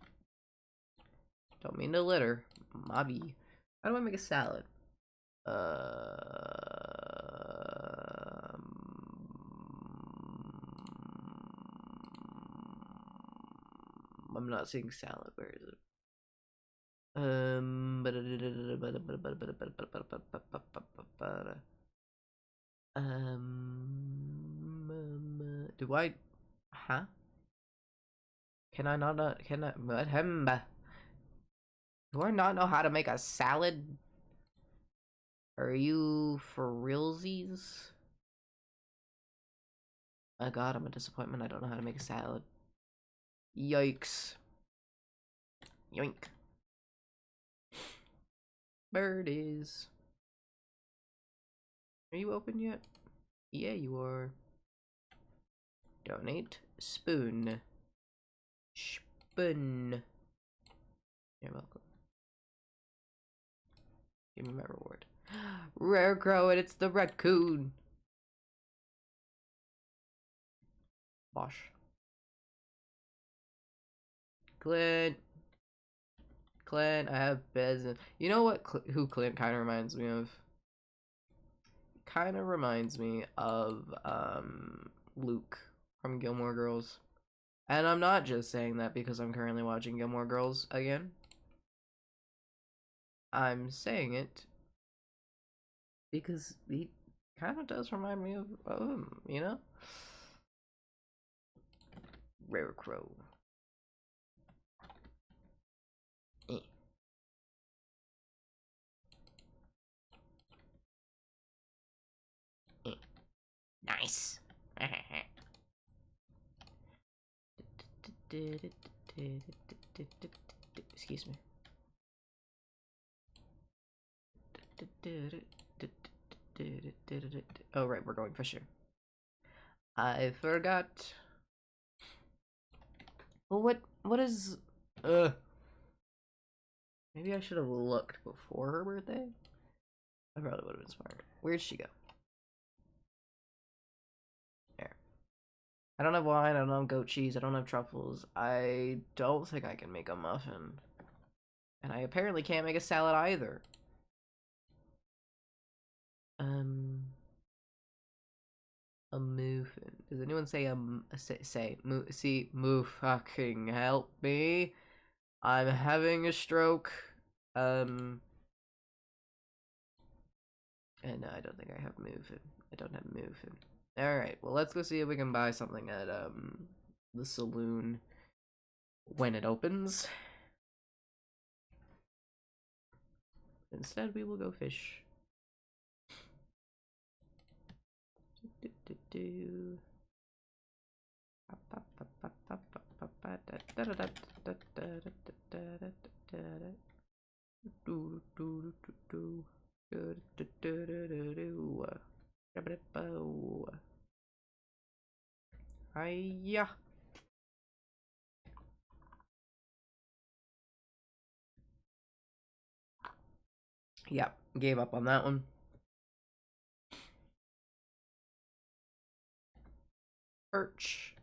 Don't mean to litter. Mobby. How do I make a salad? I'm not seeing salad. Where is it? Do I? Huh? Can I not? Can I? Do I not know how to make a salad? Are you for realsies? Oh god, I'm a disappointment. I don't know how to make a salad. Yikes. Yoink. Birdies. Are you open yet? Yeah, you are. Donate. Spoon. Spoon. You're welcome. Give me my reward. Rare crow, and it's the raccoon. Bosh. Clint. Clint, I have business. You know what? Who Clint kind of reminds me of? Kind of reminds me of Luke from Gilmore Girls. And I'm not just saying that because I'm currently watching Gilmore Girls again. I'm saying it because he kind of does remind me of him, you know? Rare crow. Eh. Eh. Nice. Excuse me. Oh, right, we're going fishing. I forgot. Well, what is... Maybe I should have looked before her birthday? I probably would have been smart. Where'd she go? There. I don't have wine, I don't have goat cheese, I don't have truffles. I don't think I can make a muffin. And I apparently can't make a salad either. A muffin. Does anyone say moo fucking help me? I'm having a stroke. And no, I don't think I have move. I don't have move. All right. Well, let's go see if we can buy something at the saloon when it opens. Instead, we will go fish. Hiya. Yep, gave up on that one. Perch.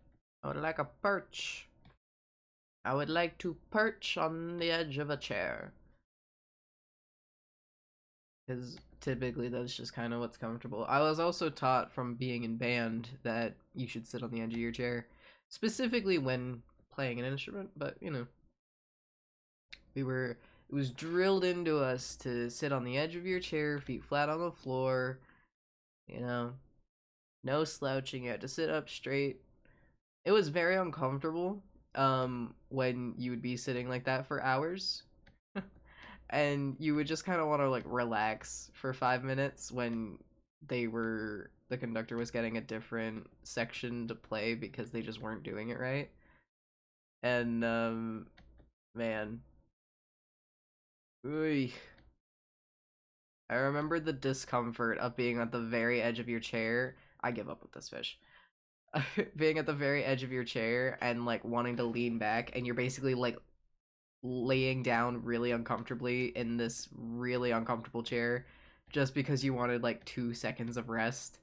I would like a perch. I would like to perch on the edge of a chair. Because typically that's just kind of what's comfortable. I was also taught from being in band that you should sit on the edge of your chair, specifically when playing an instrument, but you know, it was drilled into us to sit on the edge of your chair, feet flat on the floor, you know, no slouching, you had to sit up straight. It was very uncomfortable when you would be sitting like that for hours. And you would just kind of want to like relax for 5 minutes when the conductor was getting a different section to play because they just weren't doing it right. And man, Oy. I remember the discomfort of being at the very edge of your chair. I give up with this fish. Being at the very edge of your chair and like wanting to lean back, and you're basically like laying down really uncomfortably in this really uncomfortable chair just because you wanted like 2 seconds of rest.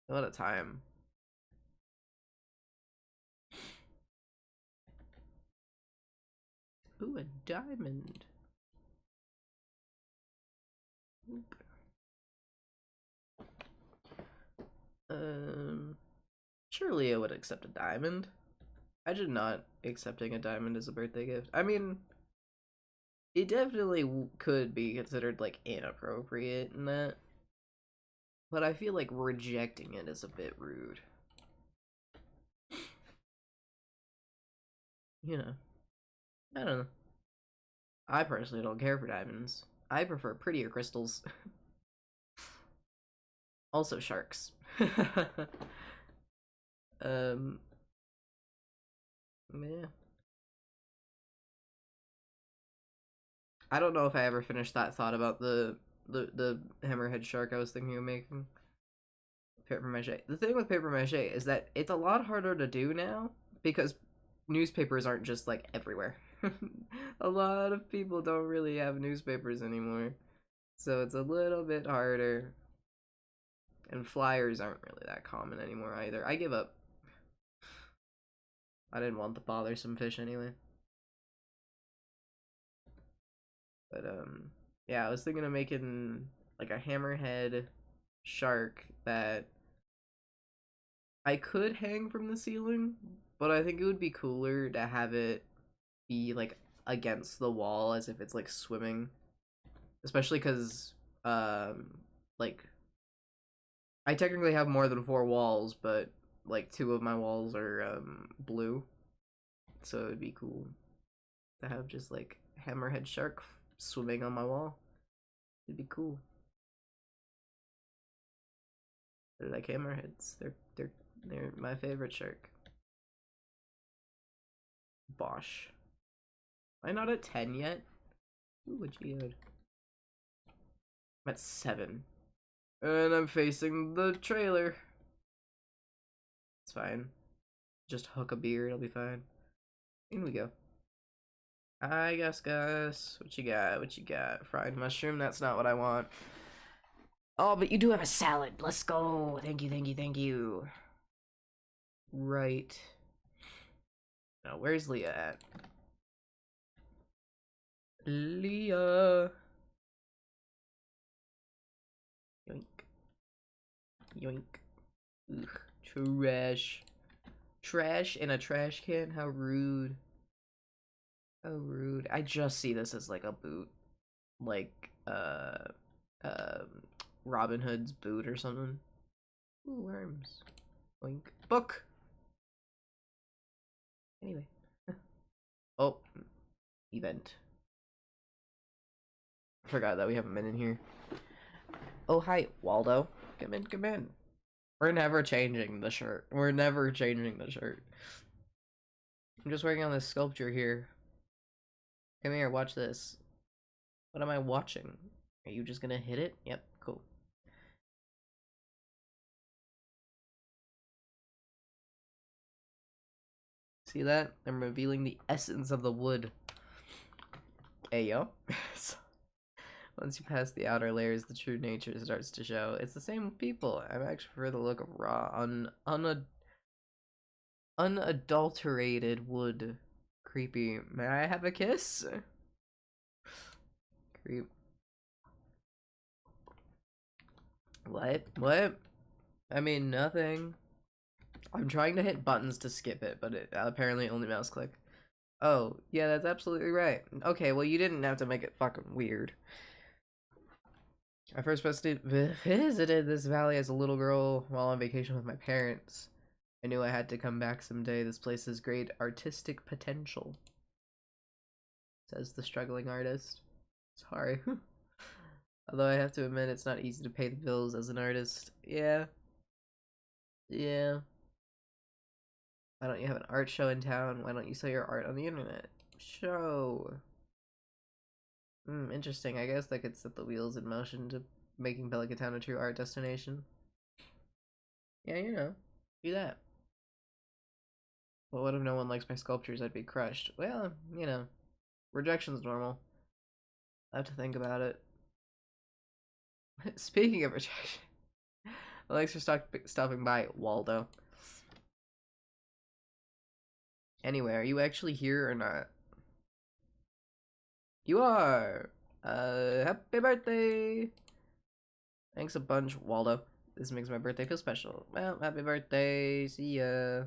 What a time. Ooh, a diamond. Oop. Surely I would accept a diamond. Imagine not accepting a diamond as a birthday gift. I mean, it definitely could be considered like inappropriate in that, but I feel like rejecting it is a bit rude. You know, I don't know. I personally don't care for diamonds. I prefer prettier crystals. Also sharks. um, yeah. I don't know if I ever finished that thought about the hammerhead shark I was thinking of making. Paper mache. The thing with paper mache is that it's a lot harder to do now because newspapers aren't just like everywhere. A lot of people don't really have newspapers anymore. So it's a little bit harder. And flyers aren't really that common anymore either. I give up. I didn't want the bothersome fish anyway. But yeah, I was thinking of making like a hammerhead shark that I could hang from the ceiling, but I think it would be cooler to have it be like against the wall as if it's like swimming. Especially because like I technically have more than 4 walls, but like 2 of my walls are blue. So it'd be cool to have just like hammerhead shark swimming on my wall. It'd be cool. They're like hammerheads. They're my favorite shark. Bosh. Am I not at 10 yet? Ooh, a geode. I'm at 7. And I'm facing the trailer. It's fine. Just hook a beer, it'll be fine. In we go. Hi, Gus. What you got? What you got? Fried mushroom? That's not what I want. Oh, but you do have a salad. Let's go. Thank you, thank you, thank you. Right. Now, where's Leah at? Leah. Yoink. Yoink. Ugh. Trash. Trash in a trash can? How rude. How rude. I just see this as like a boot. Like, Robin Hood's boot or something. Ooh, worms. Boink. Book! Anyway. Oh. Event. Forgot that we haven't been in here. Oh, hi, Waldo. Come in, come in. We're never changing the shirt. We're never changing the shirt. I'm just working on this sculpture here. Come here, watch this. What am I watching? Are you just gonna hit it? Yep, cool. See that? I'm revealing the essence of the wood. Hey, yo. Once you pass the outer layers, the true nature starts to show. It's the same with people. I actually prefer the look of raw, unadulterated wood. Creepy. May I have a kiss? Creep. What? What? I mean, nothing. I'm trying to hit buttons to skip it, but it apparently only mouse click. Oh, yeah, that's absolutely right. Okay, well, you didn't have to make it fucking weird. I first visited this valley as a little girl while on vacation with my parents. I knew I had to come back someday. This place has great artistic potential, says the struggling artist. Sorry. Although I have to admit it's not easy to pay the bills as an artist. Yeah. Yeah. Why don't you have an art show in town? Why don't you sell your art on the internet? Show. Interesting. I guess that could set the wheels in motion to making Pelican Town a true art destination. Yeah, you know. Do that. Well, what if no one likes my sculptures? I'd be crushed. Well, you know. Rejection's normal. I have to think about it. Speaking of rejection. Well, thanks for stopping by, Waldo. Anyway, are you actually here or not? You are! Happy birthday! Thanks a bunch, Waldo. This makes my birthday feel special. Well, happy birthday. See ya.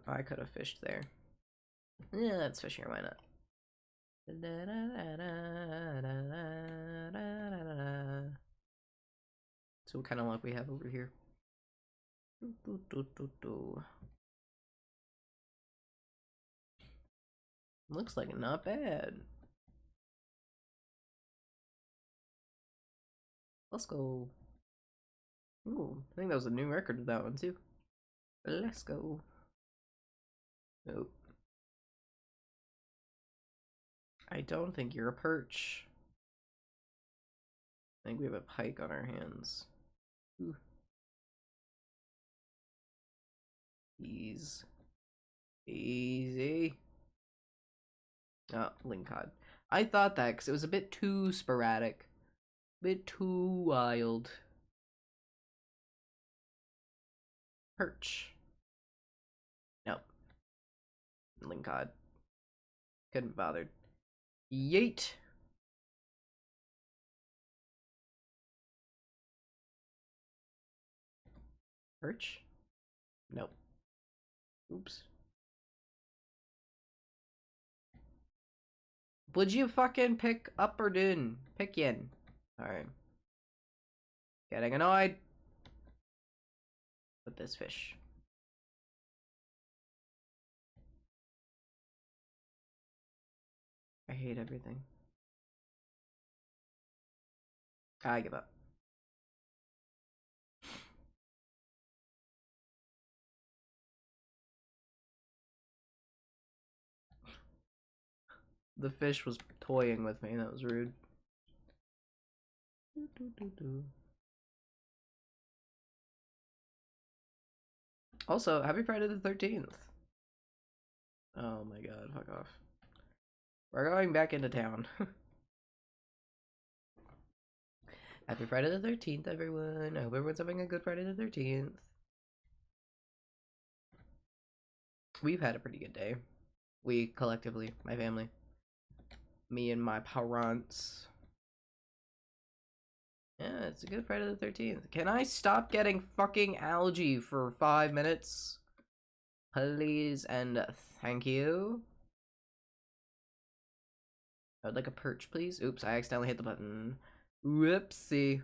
I could have fished there. Yeah, let's fish here. Why not? So what kind of luck we have over here? Looks like not bad. Let's go. Ooh, I think that was a new record of that one too. Let's go. Nope. I don't think you're a perch. I think we have a pike on our hands. Ooh. Ease. Easy. Oh, Linkod. I thought that because it was a bit too sporadic. A bit too wild. Perch. Nope. Linkod. Couldn't be bothered. Yeet. Perch? Nope. Oops. Would you fucking pick up or down? Pick yin. Alright. Getting annoyed with this fish. I hate everything. I give up. The fish was toying with me. That was rude. Also, happy Friday the 13th. Oh my god, fuck off. We're going back into town. Happy Friday the 13th, everyone. I hope everyone's having a good Friday the 13th. We've had a pretty good day. We, collectively, my family. Me and my parents. Yeah, it's a good Friday the 13th. Can I stop getting fucking algae for 5 minutes? Please and thank you. I would like a perch, please. Oops, I accidentally hit the button. Whoopsie.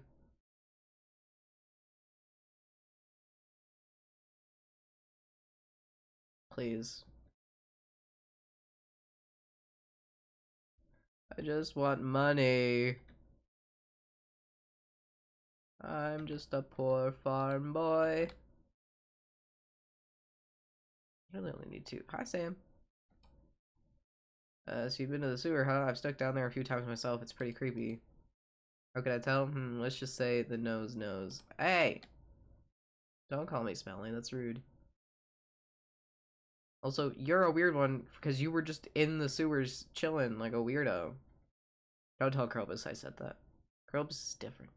Please. I just want money. I'm just a poor farm boy. I really only need two. Hi, Sam. So you've been to the sewer, huh? I've stuck down there a few times myself. It's pretty creepy. How could I tell? Let's just say the nose knows. Hey! Don't call me smelly, that's rude. Also, you're a weird one because you were just in the sewers chilling like a weirdo. Don't tell Krobus I said that. Krobus is different.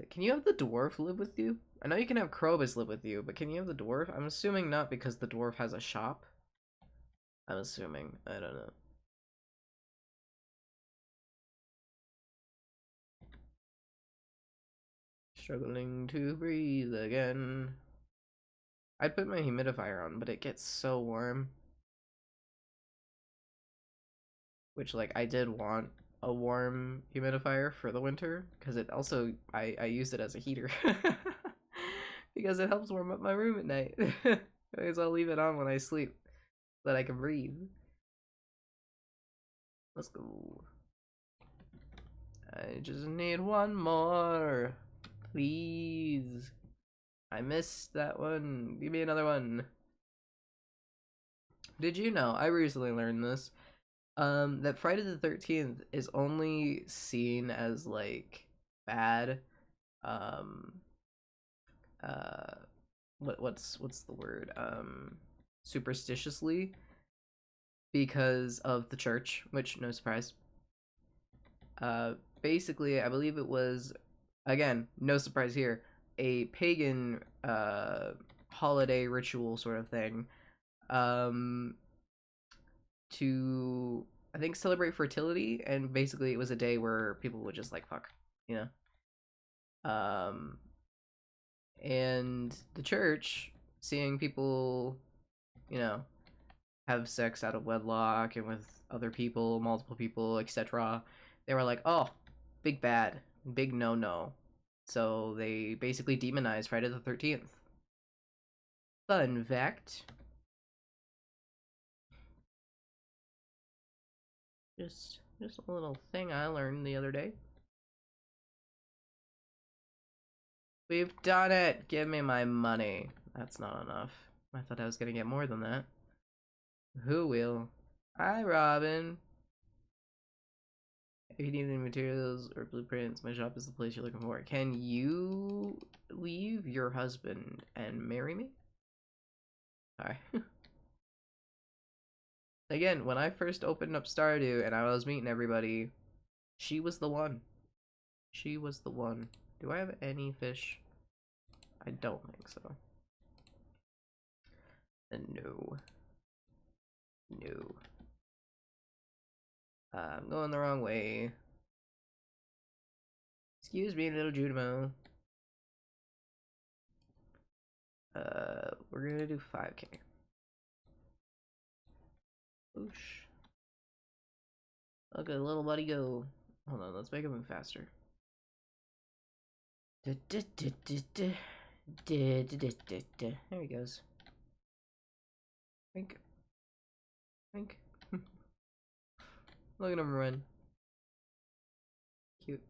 Can you have the dwarf live with you? I know you can have Krobus live with you, but can you have the dwarf? I'm assuming not because the dwarf has a shop. I'm assuming. I don't know. Struggling to breathe again. I'd put my humidifier on, but it gets so warm. Which, like, I did want a warm humidifier for the winter, because it also, I use it as a heater. Because it helps warm up my room at night. Because I'll leave it on when I sleep, so that I can breathe. Let's go. I just need one more. Please. I missed that one. Give me another one. Did you know, I recently learned this, that Friday the 13th is only seen as, like, bad, um, uh, what's the word, superstitiously, because of the church, which, no surprise. Basically, I believe it was, again, no surprise here, a pagan, holiday ritual sort of thing, um, to, I think, celebrate fertility, and basically it was a day where people would just, like, fuck, you know? And the church, seeing people, you know, have sex out of wedlock and with other people, multiple people, etc., they were like, oh, big bad, big no-no. So they basically demonized Friday the 13th. Fun fact. Just a little thing I learned the other day. We've done it! Give me my money. That's not enough. I thought I was gonna get more than that. Who will? Hi, Robin. If you need any materials or blueprints, my shop is the place you're looking for. Can you leave your husband and marry me? Hi. Again, when I first opened up Stardew and I was meeting everybody, she was the one. She was the one. Do I have any fish? I don't think so. No. No. I'm going the wrong way. Excuse me, little Junimo. We're gonna do 5K. Oosh. Look at little buddy go. Hold on, let's make him move faster. There he goes. Think. Think. Look at him run. Cute.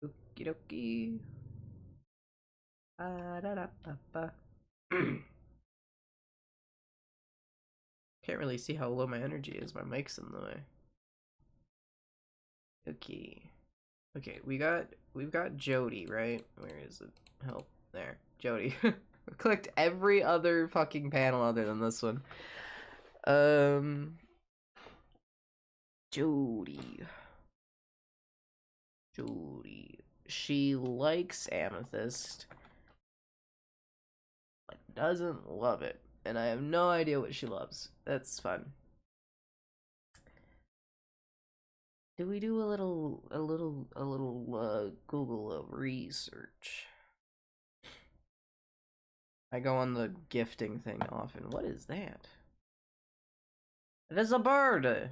Okie dokie. Can't really see how low my energy is. My mic's in the way. Okay. Okay, we've got Jody, right? Where is it? Help. There. Jody. Clicked every other fucking panel other than this one. Jody. Jody. She likes amethyst, but doesn't love it. And I have no idea what she loves. That's fun. Do we do a little Google research? I go on the gifting thing often. What is that? It is a bird! Oh,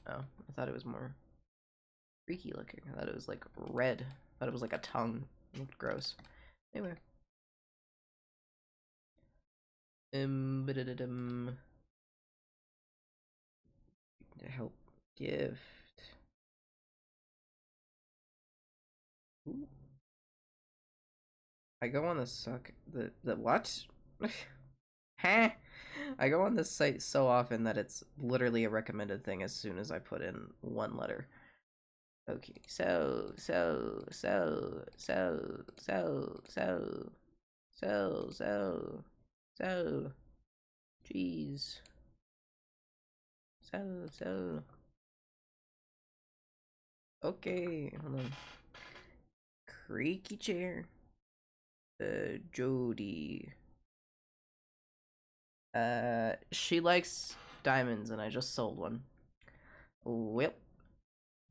I thought it was more freaky looking. I thought it was like red. I thought it was like a tongue. It looked gross. Anyway. To help gift. Ooh. I go on the what? Huh? I go on this site so often that it's literally a recommended thing as soon as I put in one letter. Okay, so, jeez. Okay, hold on. Creaky chair. Jody. She likes diamonds, and I just sold one. Well,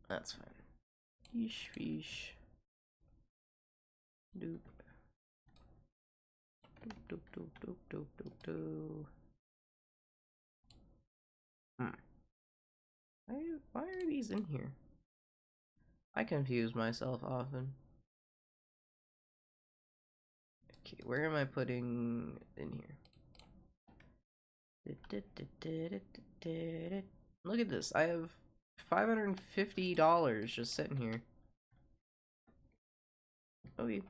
that's fine. Fish. Doop. Doop. Why are these in here? I confuse myself often. Okay, where am I putting in here? Look at this. I have $550 just sitting here. Okay.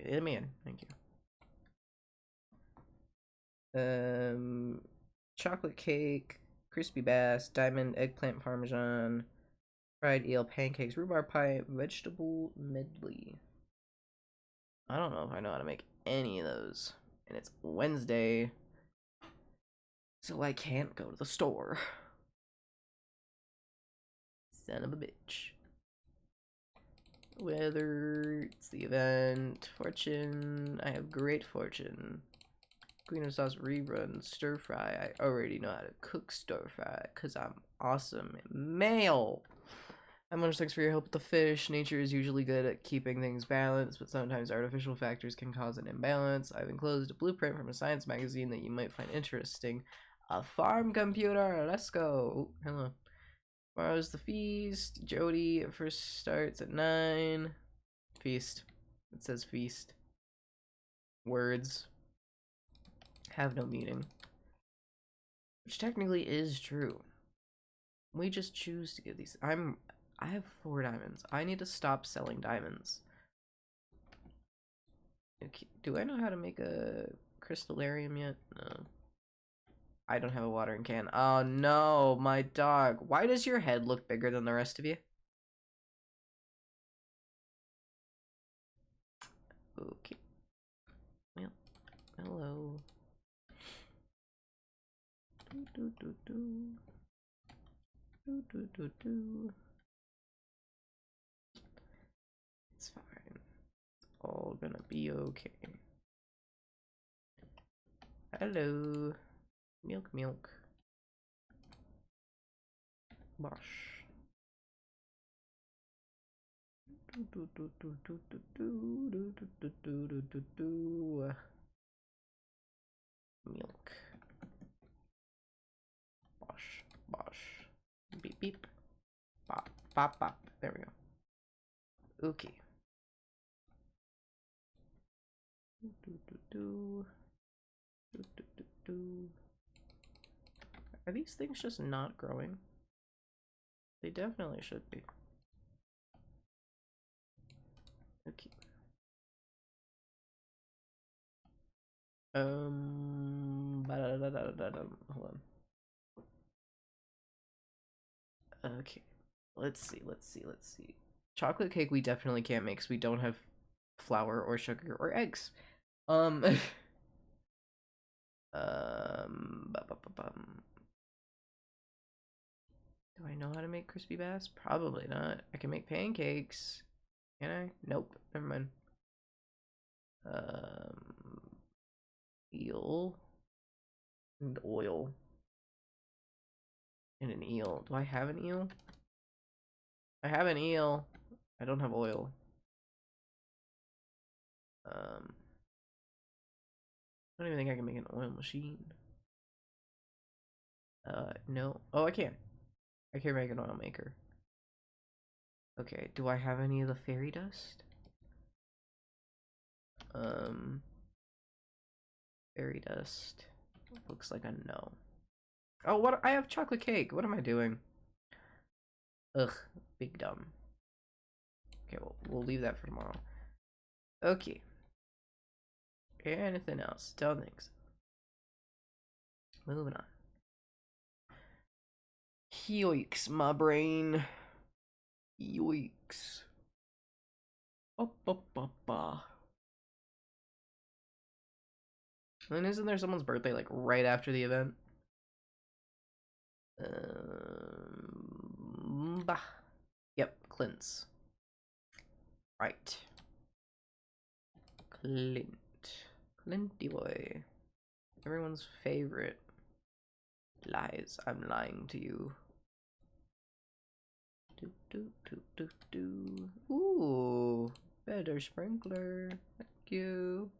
Let me in. Thank you. Chocolate cake, crispy bass, diamond, eggplant parmesan, fried eel, pancakes, rhubarb pie, vegetable medley. I don't know if I know how to make any of those. And it's Wednesday, so I can't go to the store. Son of a bitch. Weather, it's the event, fortune, I have great fortune. Queen of sauce rerun, stir fry, I already know how to cook stir fry, cause I'm awesome. Mail! Much thanks for your help with the fish. Nature is usually good at keeping things balanced, but sometimes artificial factors can cause an imbalance. I've enclosed a blueprint from a science magazine that you might find interesting. A farm computer! Let's go! Ooh, hello. Tomorrow's the feast. Jody first starts at 9. Feast. It says feast. Words have no meaning. Which technically is true. We just choose to give these. I have 4 diamonds. I need to stop selling diamonds. Okay, do I know how to make a crystallarium yet? No. I don't have a watering can. Oh no, my dog. Why does your head look bigger than the rest of you? Okay. Well, hello. It's fine. It's all gonna be okay. Hello. Milk. Bosh. Milk. Bosh. Beep beep. Bop. There we go. Okay. Are these things just not growing? They definitely should be. Okay. Hold on. Okay. Let's see. Chocolate cake we definitely can't make because we don't have flour or sugar or eggs. Um. Do I know how to make crispy bass? Probably not. I can make pancakes. Can I? Nope. Never mind. Eel and oil and an eel. Do I have an eel? I have an eel. I don't have oil. don't even think I can make an oil machine. No. Oh, I can. I can make an oil maker. Okay, do I have any of the fairy dust? Fairy dust. Looks like a no. Oh, what? I have chocolate cake. What am I doing? Ugh, big dumb. Okay, well, we'll leave that for tomorrow. Okay. Anything else? Don't think so. Moving on. Yoicks, my brain. Yoicks. And isn't there someone's birthday like right after the event? Bah. Yep, Clint's. Right. Clint. Clinty boy. Everyone's favorite. Lies. I'm lying to you. Ooh, better sprinkler. Thank you.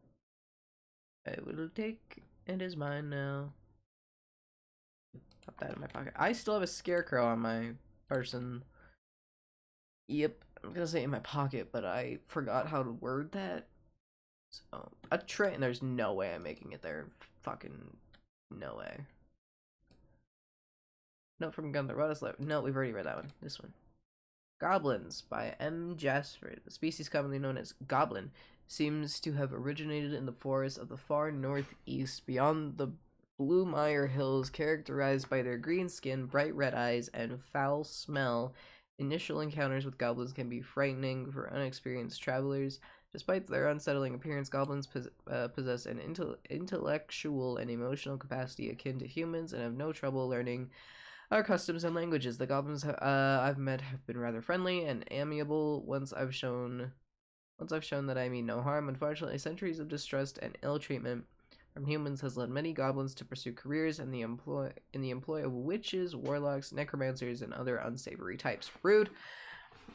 I will take. It is mine now. Pop that in my pocket. I still have a scarecrow on my person. Yep, I'm gonna say in my pocket, but I forgot how to word that. So a train. There's no way I'm making it there. Fucking no way. Note from Gunther. What is left? No, we've already read that one. This one. Goblins by M. Jasper. The species commonly known as goblin seems to have originated in the forests of the far northeast beyond the Bluemire Hills, characterized by their green skin, bright red eyes, and foul smell. Initial encounters with goblins can be frightening for unexperienced travelers. Despite their unsettling appearance, goblins possess an intellectual and emotional capacity akin to humans and have no trouble learning our customs and languages. The goblins I've met have been rather friendly and amiable once I've shown that I mean no harm. Unfortunately, centuries of distrust and ill treatment from humans has led many goblins to pursue careers in the employ of witches, warlocks, necromancers, and other unsavory types. Rude.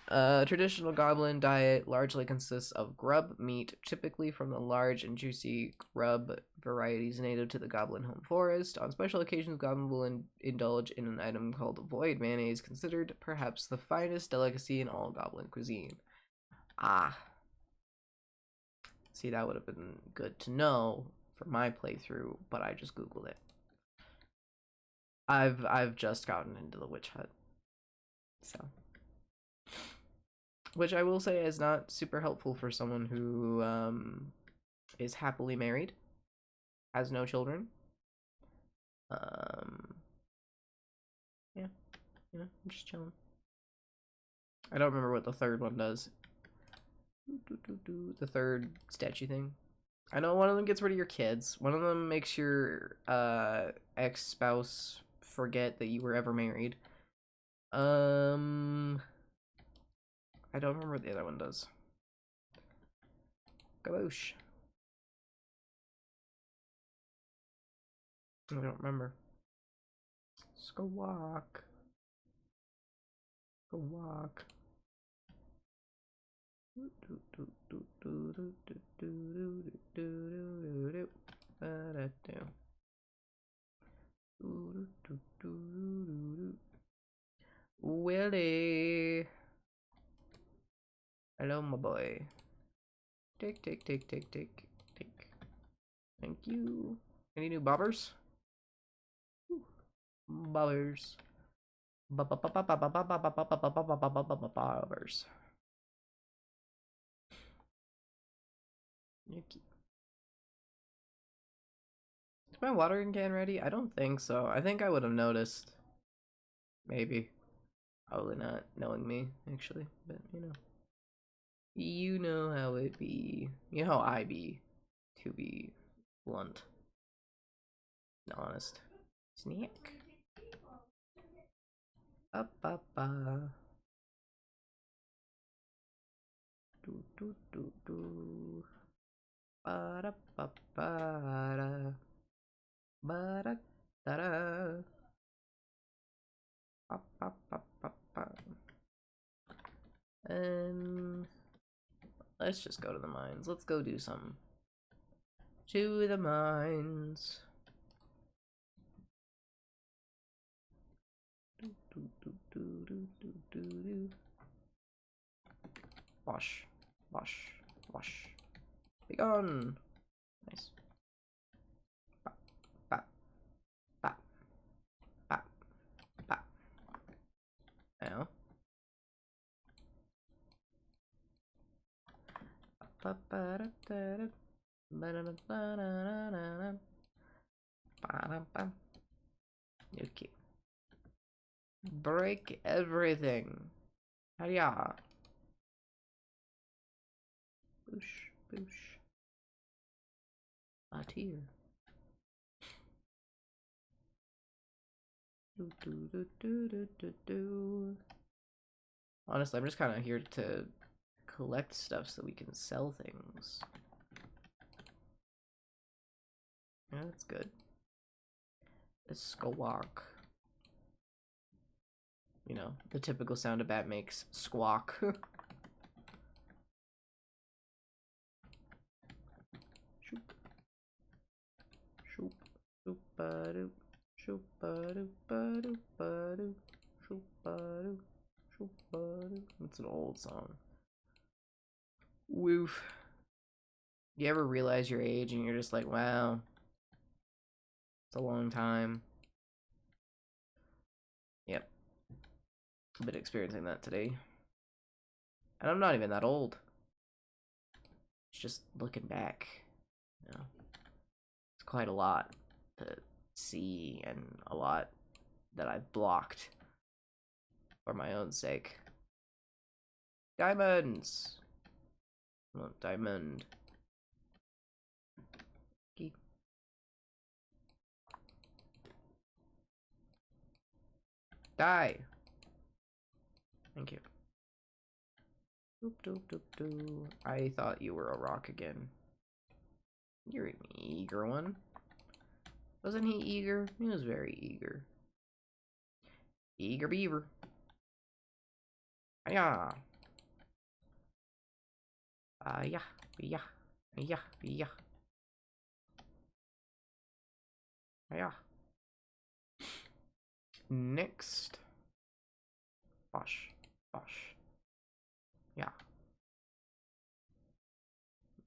Traditional goblin diet largely consists of grub meat, typically from the large and juicy grub varieties native to the goblin home forest. On special occasions, goblin will indulge in an item called void mayonnaise, considered perhaps the finest delicacy in all goblin cuisine. Ah. See, that would have been good to know for my playthrough, but I just Googled it. I've just gotten into the witch hut. So, which I will say is not super helpful for someone who is happily married, has no children. Yeah, you know, I'm just chilling. I don't remember what the third one does. The third statue thing. I know one of them gets rid of your kids. One of them makes your ex-spouse forget that you were ever married. I don't remember what the other one does. Kaboosh. I don't remember. Let's go walk. Go walk. Willie. Hello, my boy. Take. Thank you. Any new bobbers? Bobbers. Bobbers. Yuki. Is my watering can ready? I don't think so. I think I would have noticed. Maybe. Probably not, knowing me, actually. But, you know. You know how it be. You know how I be. To be blunt. And honest. Snack. Up. Do. Ba ba ba ba da ba. And let's just go to the mines. Let's go do some To the mines. Wash, wash, wash. Be gone. Nice. Bop, bop, bop, bop, bop. Now. Okay. Break everything. Hiya. Boosh, boosh. Not here. Do, do, do, do, do, do, do. Honestly, I'm just kind of here to collect stuff so we can sell things. Yeah, that's good. A squawk. You know, the typical sound a bat makes. Squawk. Shoop. Shoop. Shoop-a-doop. Shoop-a-doop-a-doop-a-doop. Shoop-a-doop. Shoop-a-doop. It's an old song. Woof. You ever realize your age and you're just like, wow, it's a long time. Yep. I've been experiencing that today. And I'm not even that old. It's just looking back, you know. It's quite a lot to see and a lot that I've blocked for my own sake. Diamonds! I want diamond. Geek. Die! Thank you. Doop doop doop doo. I thought you were a rock again. You're an eager one. Wasn't he eager? He was very eager. Eager beaver. Hiya! Yeah, yeah, yeah, yeah. Yeah. Next. Bosh. Bosh. Yeah.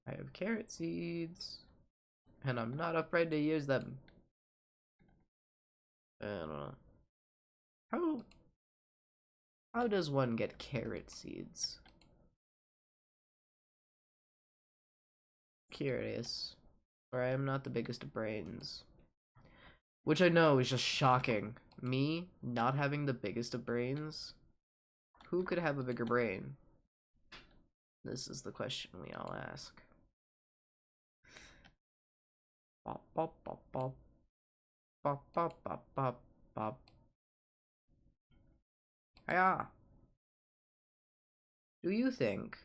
I have carrot seeds. And I'm not afraid to use them. I don't know. How does one get carrot seeds? Curious. Or I am not the biggest of brains. Which I know is just shocking. Me not having the biggest of brains? Who could have a bigger brain? This is the question we all ask. Bop, bop, bop, bop. Bop, bop, bop, bop, bop. Hiya! Do you think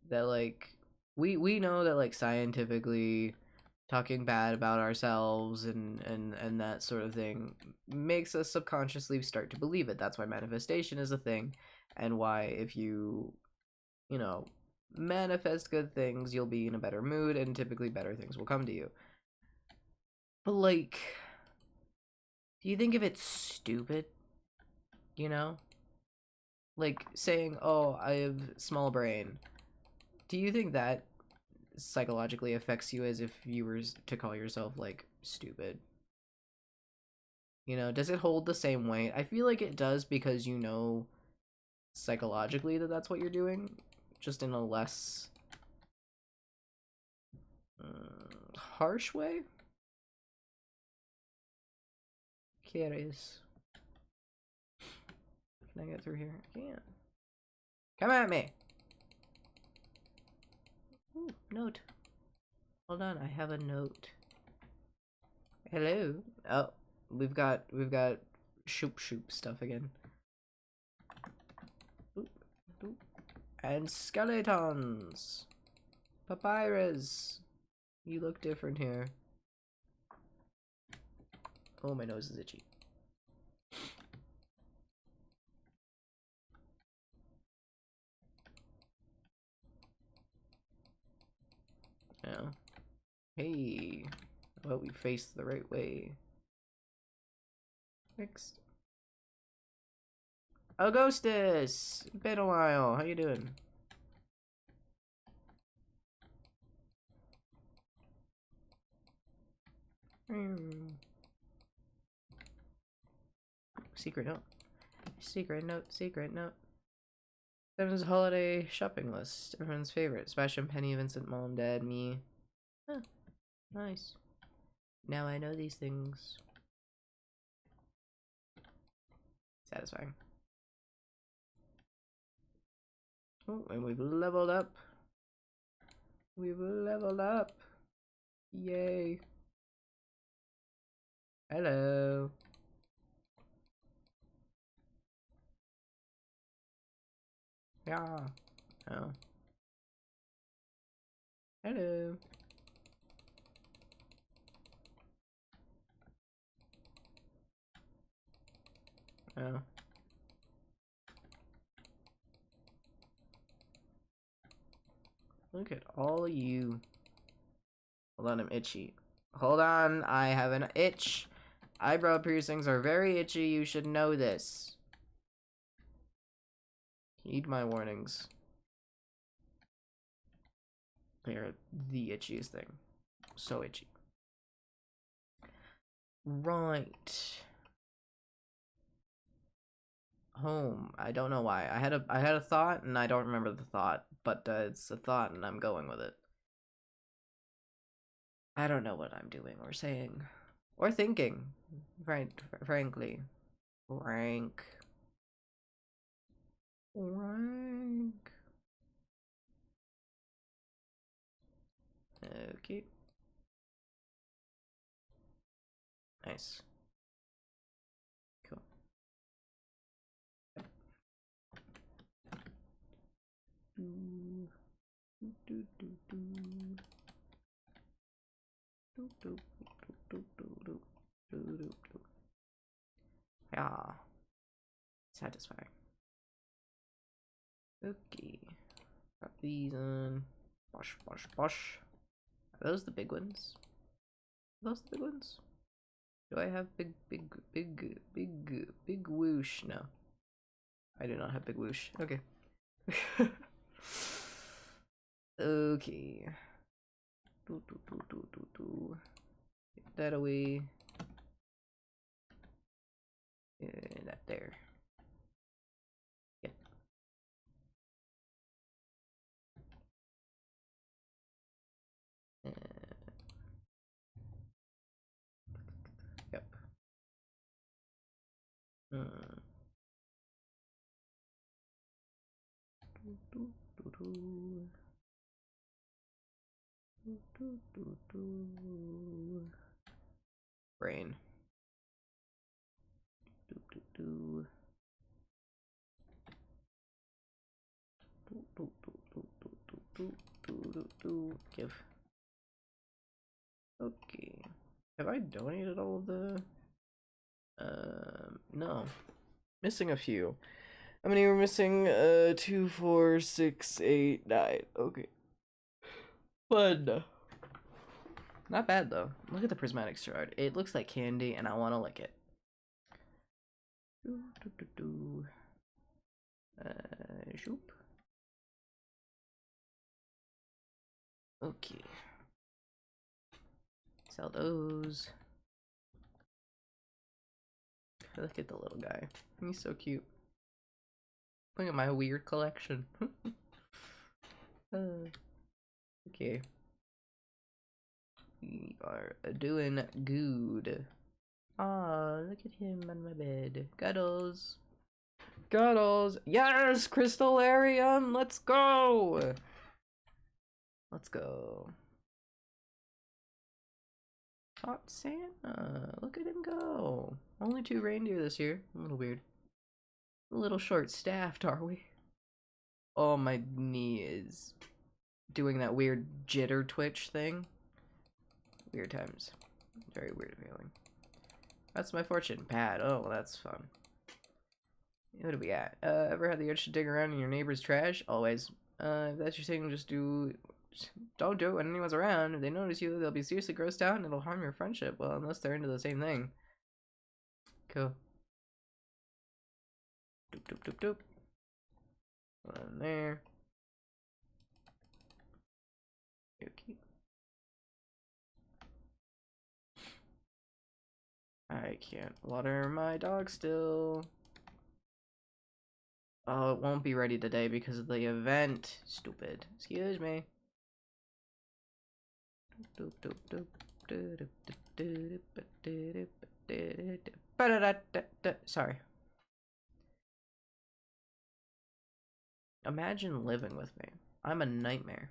that, like, we know that, like, scientifically talking bad about ourselves and that sort of thing makes us subconsciously start to believe it. That's why manifestation is a thing, and why if you know, manifest good things, you'll be in a better mood, and typically better things will come to you. But, like, do you think if it's stupid, you know? Like, saying, oh, I have small brain. Do you think that psychologically affects you as if you were to call yourself, like, stupid? You know, does it hold the same weight? I feel like it does because you know psychologically that that's what you're doing, just in a less harsh way? Curious. Can I get through here? I can't. Come at me! Ooh, note. Hold on, I have a note. Hello. Oh, we've got shoop stuff again. Oop, oop. And skeletons. Papyrus. You look different here. Oh, my nose is itchy. Oh. Hey, well, we faced the right way. Next. Augustus! Been a while. How you doing? Secret note. Secret note. Secret note. Seven's holiday shopping list. Everyone's favorite. Sebastian, Penny, Vincent, Mom, Dad, me. Huh. Nice. Now I know these things. Satisfying. Oh, and we've leveled up. We've leveled up. Yay. Hello. Yeah. Oh. Hello. Oh. Look at all of you. Hold on, I'm itchy. Hold on, I have an itch. Eyebrow piercings are very itchy. You should know this. Heed my warnings. They are the itchiest thing. So itchy. Right. Home. I don't know why. I had a thought and I don't remember the thought, but it's a thought and I'm going with it. I don't know what I'm doing or saying or thinking. Frankly. Rank. Rank. Okay. Nice. Cool. Yeah. Satisfying. Okay. Got these on. Bosh, bosh, bosh. Are those the big ones? Are those the big ones? Do I have big whoosh? No. I do not have big whoosh. Okay. Okay. Get that away. That there. Yep. Yep. Brain. Give. Okay. Have I donated all of the? No. Missing a few. How many were missing? 2, 4, 6, 8, 9. Okay. Fun. Not bad though. Look at the prismatic shard. It looks like candy, and I want to lick it. Shoop. Okay. Sell those. Look at the little guy. He's so cute. Look at my weird collection. Okay. We are doing good. Ah, look at him on my bed. Cuddles. Cuddles. Yes! Crystallarium! Let's go! Let's go. Hot Santa. Look at him go. Only 2 reindeer this year. A little weird. A little short-staffed, are we? Oh, my knee is doing that weird jitter twitch thing. Weird times. Very weird feeling. That's my fortune pad. Oh, well, that's fun. What do we got? Ever had the urge to dig around in your neighbor's trash? Always. If that's your thing, just do don't do it when anyone's around. If they notice you, they'll be seriously grossed out and it'll harm your friendship. Well, unless they're into the same thing. Cool. Doop doop doop doop. One there. Okay. I can't water my dog still. Oh, it won't be ready today because of the event. Stupid. Excuse me. Sorry. Imagine living with me. I'm a nightmare.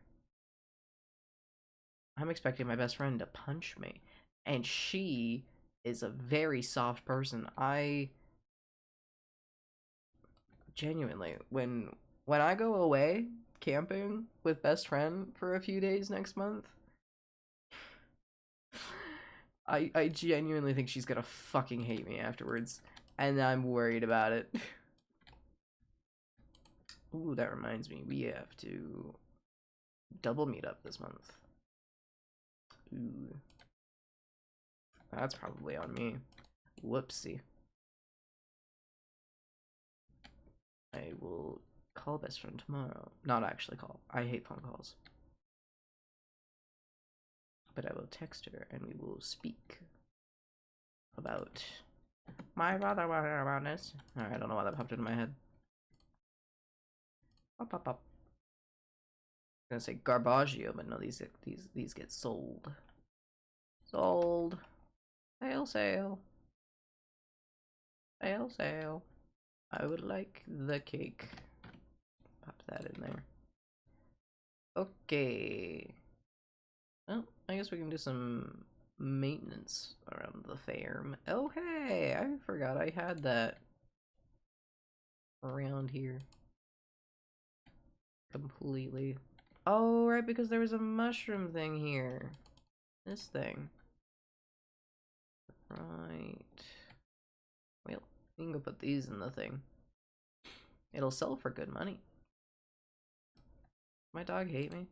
I'm expecting my best friend to punch me. And she is a very soft person. I genuinely, when I go away camping with best friend for a few days next month, I genuinely think she's gonna fucking hate me afterwards, and I'm worried about it. Ooh, that reminds me, we have to double meet up this month. Ooh, that's probably on me. Whoopsie. I will call best friend tomorrow. Not actually call. I hate phone calls. But I will text her and we will speak about my brother about this. I don't know why that popped into my head. Pop pop pop. I'm gonna say Garbaggio, but no, these get sold. Sold. Sale, sale. Sale, sale. I would like the cake. Pop that in there. Okay. Well, I guess we can do some maintenance around the farm. Oh, hey! I forgot I had that around here. Completely. Oh, right, because there was a mushroom thing here. This thing. Right. Well, we can go put these in the thing. It'll sell for good money. My dog hate me.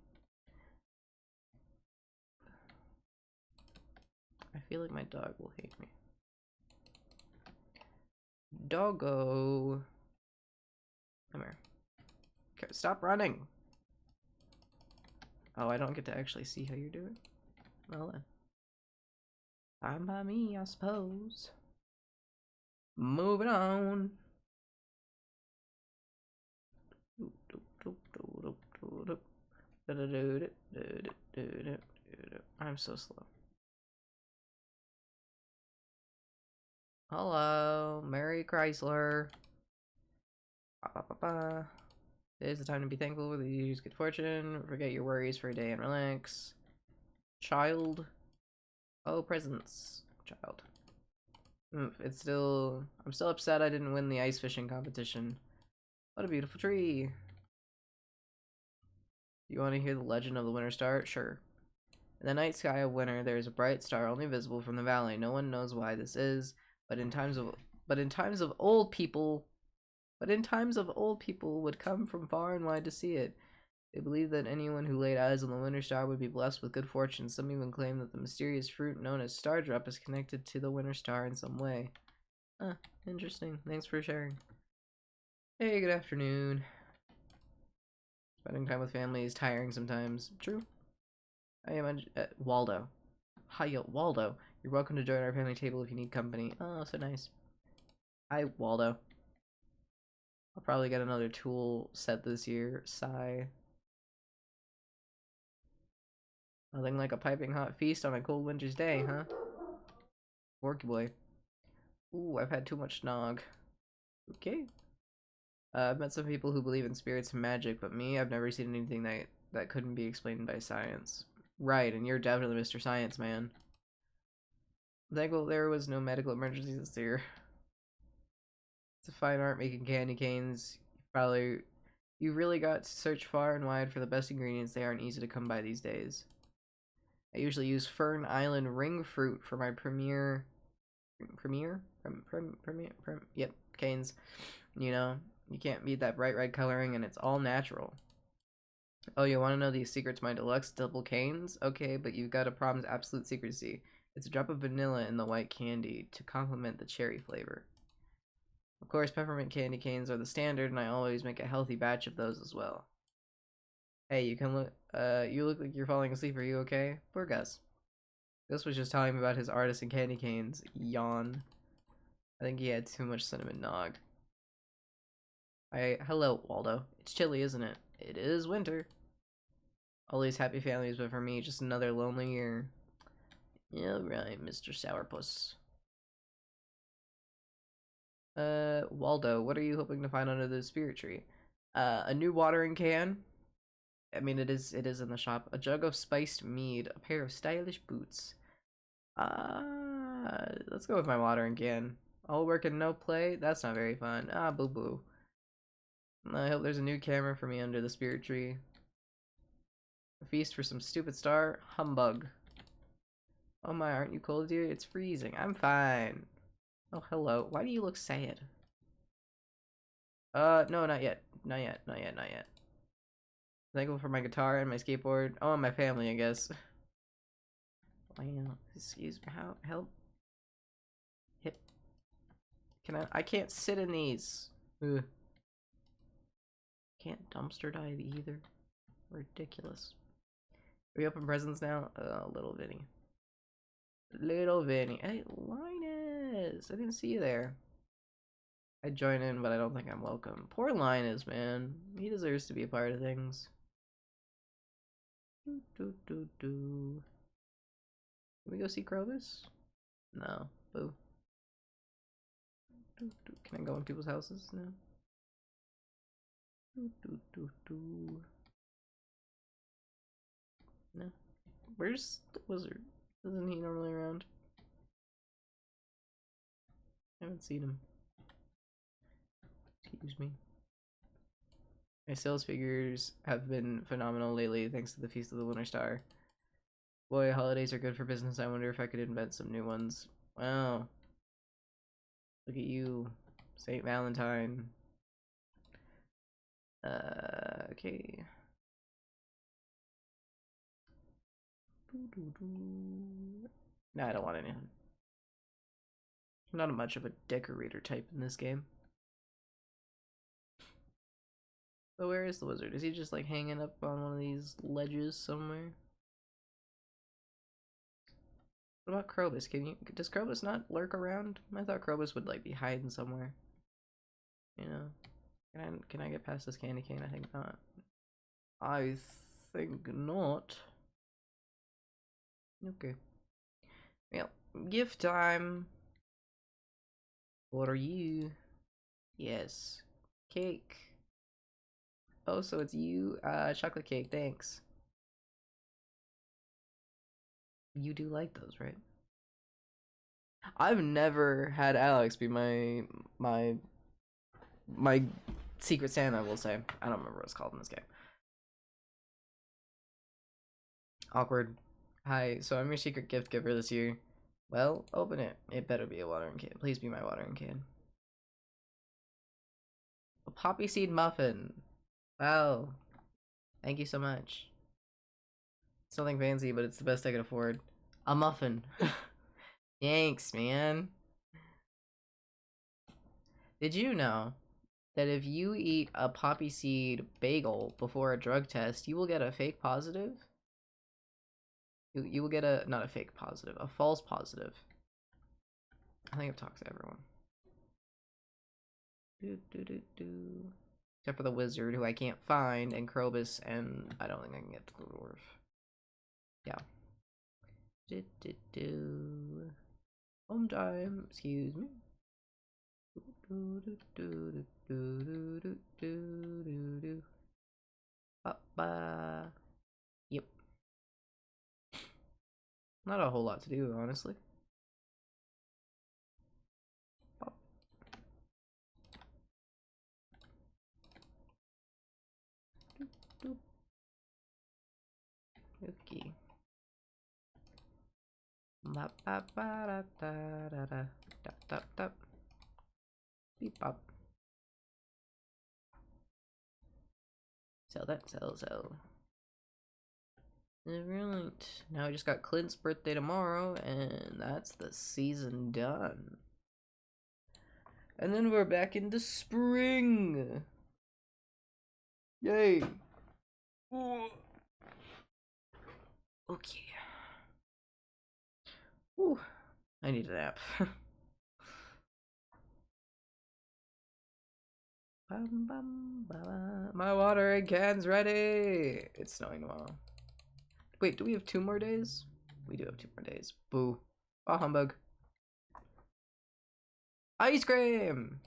I feel like my dog will hate me. Doggo. Come here. Okay, stop running. Oh, I don't get to actually see how you're doing? Well then. Fine by me, I suppose. Moving on. I'm so slow. Hello, Mary Chrysler. Today's the time to be thankful for the use good fortune. Forget your worries for a day and relax. Child. Oh, presents. Child. It's still... I'm still upset I didn't win the ice fishing competition. What a beautiful tree. You want to hear the legend of the winter star? Sure. In the night sky of winter, there is a bright star only visible from the valley. No one knows why this is, but in times of old people would come from far and wide to see it. They believed that anyone who laid eyes on the winter star would be blessed with good fortune. Some even claim that the mysterious fruit known as Stardrop is connected to the winter star in some way. Ah, interesting. Thanks for sharing. Hey, good afternoon. Spending time with family is tiring sometimes. True. I am Waldo. Hi, Waldo. You're welcome to join our family table if you need company. Oh, so nice. Hi, Waldo. I'll probably get another tool set this year. Sigh. Nothing like a piping hot feast on a cold winter's day, huh? Worky boy. Ooh, I've had too much nog. Okay. I've met some people who believe in spirits and magic, but me, I've never seen anything that couldn't be explained by science. Right, and you're definitely Mr. Science Man. Thankful there was no medical emergencies this year. It's a fine art making candy canes. You really got to search far and wide for the best ingredients. They aren't easy to come by these days. I usually use Fern Island ring fruit for my yep, canes. You know, you can't beat that bright red coloring, and it's all natural. Oh, you want to know the secret to my deluxe double canes? Okay, but you've got to promise absolute secrecy. It's a drop of vanilla in the white candy to complement the cherry flavor. Of course, peppermint candy canes are the standard, and I always make a healthy batch of those as well. Hey, you can look. You look like you're falling asleep. Are you okay? Poor Gus. Gus was just telling me about his artisan candy canes. Yawn. I think he had too much cinnamon nog. Hello, Waldo. It's chilly, isn't it? It is winter. All these happy families, but for me, just another lonely year. Yeah, right, Mr. Sourpuss. Waldo, what are you hoping to find under the spirit tree? A new watering can. I mean, it is in the shop. A jug of spiced mead. A pair of stylish boots. Let's go with my watering can. All work and no play? That's not very fun. Ah, boo boo. I hope there's a new camera for me under the spirit tree. A feast for some stupid star? Humbug. Oh my, aren't you cold, dear? It's freezing. I'm fine. Oh, hello. Why do you look sad? No, not yet. Not yet, not yet, not yet. Thankful for my guitar and my skateboard. Oh, and my family, I guess. Wow, excuse me, how, help? Hip. I can't sit in these. Ugh. Can't dumpster dive either. Ridiculous. We open presents now? Little Vinny. Little Vinny. Hey, Linus! I didn't see you there. I'd join in, but I don't think I'm welcome. Poor Linus, man. He deserves to be a part of things. Can we go see Krobus? No. Boo. Can I go in people's houses? No. No. Where's the wizard? Isn't he normally around? I haven't seen him. Excuse me. My sales figures have been phenomenal lately thanks to the Feast of the Lunar Star. Boy, holidays are good for business. I wonder if I could invent some new ones. Wow. Look at you. Saint Valentine. Okay. Nah, I don't want anything. I'm not much of a decorator type in this game. So where is the wizard? Is he just like hanging up on one of these ledges somewhere? What about Krobus? Does Krobus not lurk around? I thought Krobus would like be hiding somewhere. You know? Can I get past this candy cane? I think not. I think not. Okay. Well, gift time. What are you? Yes. Cake. Oh, so it's you? Chocolate cake, thanks. You do like those, right? I've never had Alex be my Secret Santa, I will say. I don't remember what it's called in this game. Awkward. Hi, so I'm your secret gift giver this year. Well, open it. It better be a watering can. Please be my watering can. A poppy seed muffin. Wow. Thank you so much. It's nothing fancy, but it's the best I could afford. A muffin. Thanks, man. Did you know that if you eat a poppy seed bagel before a drug test, you will get a fake positive? You will get not a fake positive, a false positive. I think I've talked to everyone. Except for the wizard, who I can't find, and Krobus, and I don't think I can get to the dwarf. Yeah. Home time, excuse me. Yep. Not a whole lot to do, honestly. Okay. Beep bop. Sell that, sell. Alright. Now we just got Clint's birthday tomorrow, and that's the season done. And then we're back into spring. Yay. Ooh. Okay. Ooh. I need a nap. My watering can's ready. It's snowing tomorrow. Wait, do we have 2 more days? We do have 2 more days. Boo. Oh, humbug. Ice cream!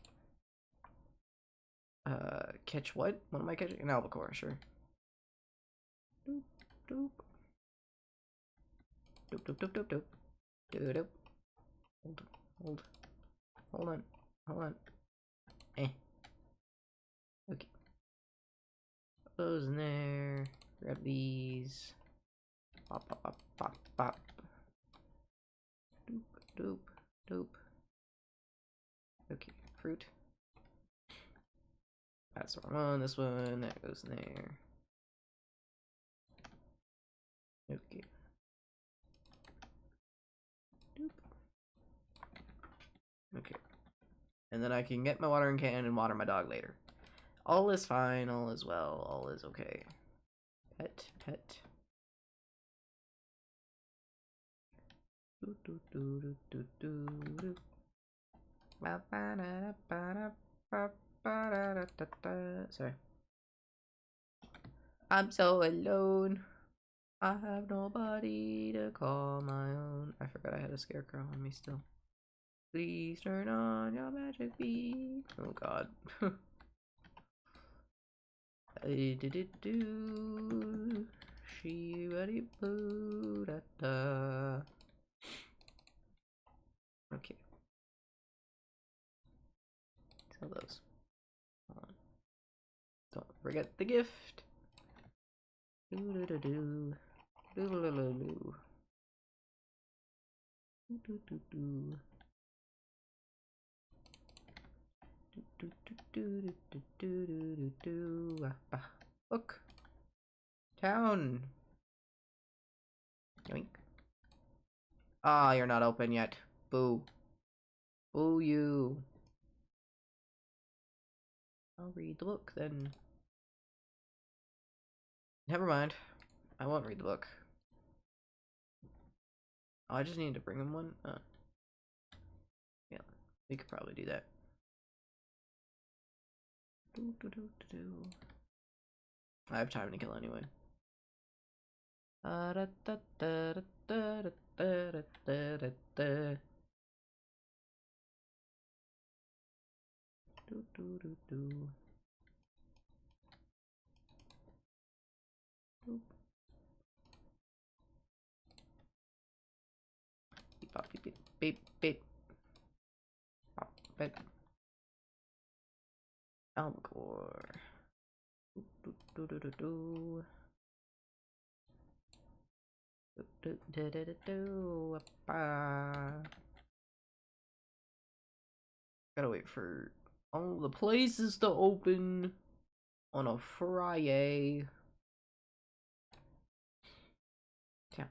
Catch what? What am I catching? An albacore, sure. Doop, doop. Doop, doop, doop, doop, doop. Doop, doop. Hold on. Eh. Okay. Those in there. Grab these. Pop, pop, pop, pop, pop. Doop, doop, doop. Okay, fruit. That's the wrong one. This one, that goes in there. Okay. Doop. Okay. And then I can get my watering can and water my dog later. All is fine, all is well, all is okay. Pet, pet. Sorry. I'm so alone. I have nobody to call my own. I forgot I had a scarecrow on me still. Please turn on your magic beam. Oh god. She ready boo da da. Okay. Sell those. Don't forget the gift. Do do do do. Do do do do. Do do do. Do do do do do do do. Look. Town. Yoink. Ah, you're not open yet. Boo. Boo you. I'll read the book then. Never mind. I won't read the book. Oh, I just need to bring him one. Yeah, we could probably do that. I have time to kill anyway. Beep, pop, beep, beep, beep, beep. Pop, beep. Albacore. Do, do, do, do, do. Do, do, do, do, do. Gotta wait for all the places to open on a Friday. Yeah.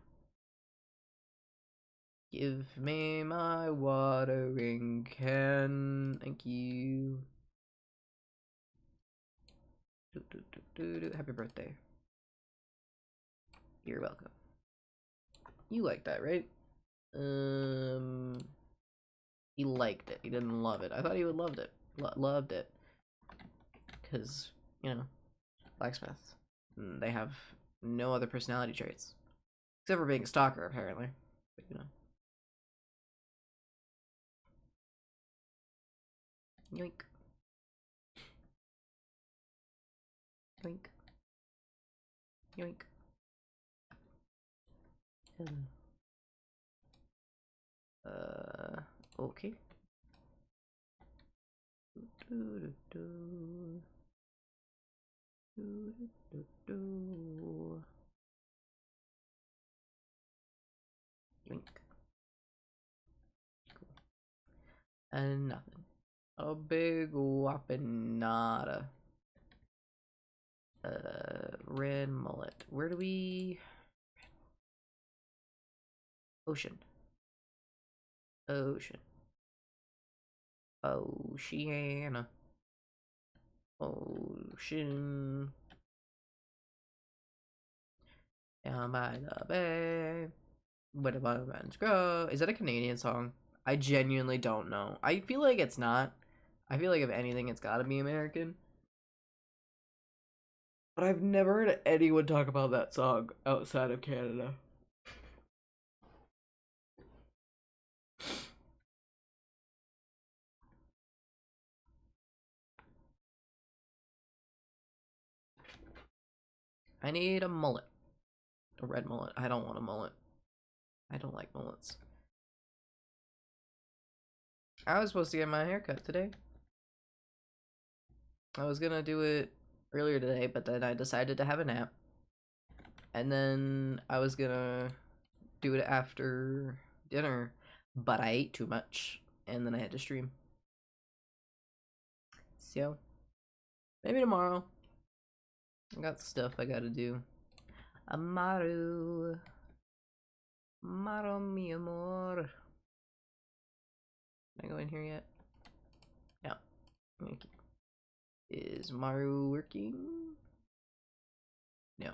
Give me my watering can. Thank you. Happy birthday. You're welcome. You like that, right? He liked it. He didn't love it. I thought he would loved it. Loved it. Because, you know, blacksmiths. They have no other personality traits. Except for being a stalker, apparently. But, you know. Yoink. Yoink. Yoink. Okay. Yoink. Cool. And nothing. A big whopping nada. Red mullet. Where do we Ocean. Ocean. Oceana. Ocean. Down by the bay. Where the butterflies grow. Is that a Canadian song? I genuinely don't know. I feel like it's not. I feel like if anything, it's gotta be American. But I've never heard anyone talk about that song outside of Canada. I need a mullet. A red mullet. I don't want a mullet. I don't like mullets. I was supposed to get my haircut today. I was gonna do it earlier today, but then I decided to have a nap. And then I was gonna do it after dinner, but I ate too much, and then I had to stream. So, maybe tomorrow. I got stuff I gotta do. Amaru. Amaru, mi amor. Can I go in here yet? Yeah. Thank you. Is Maru working? No.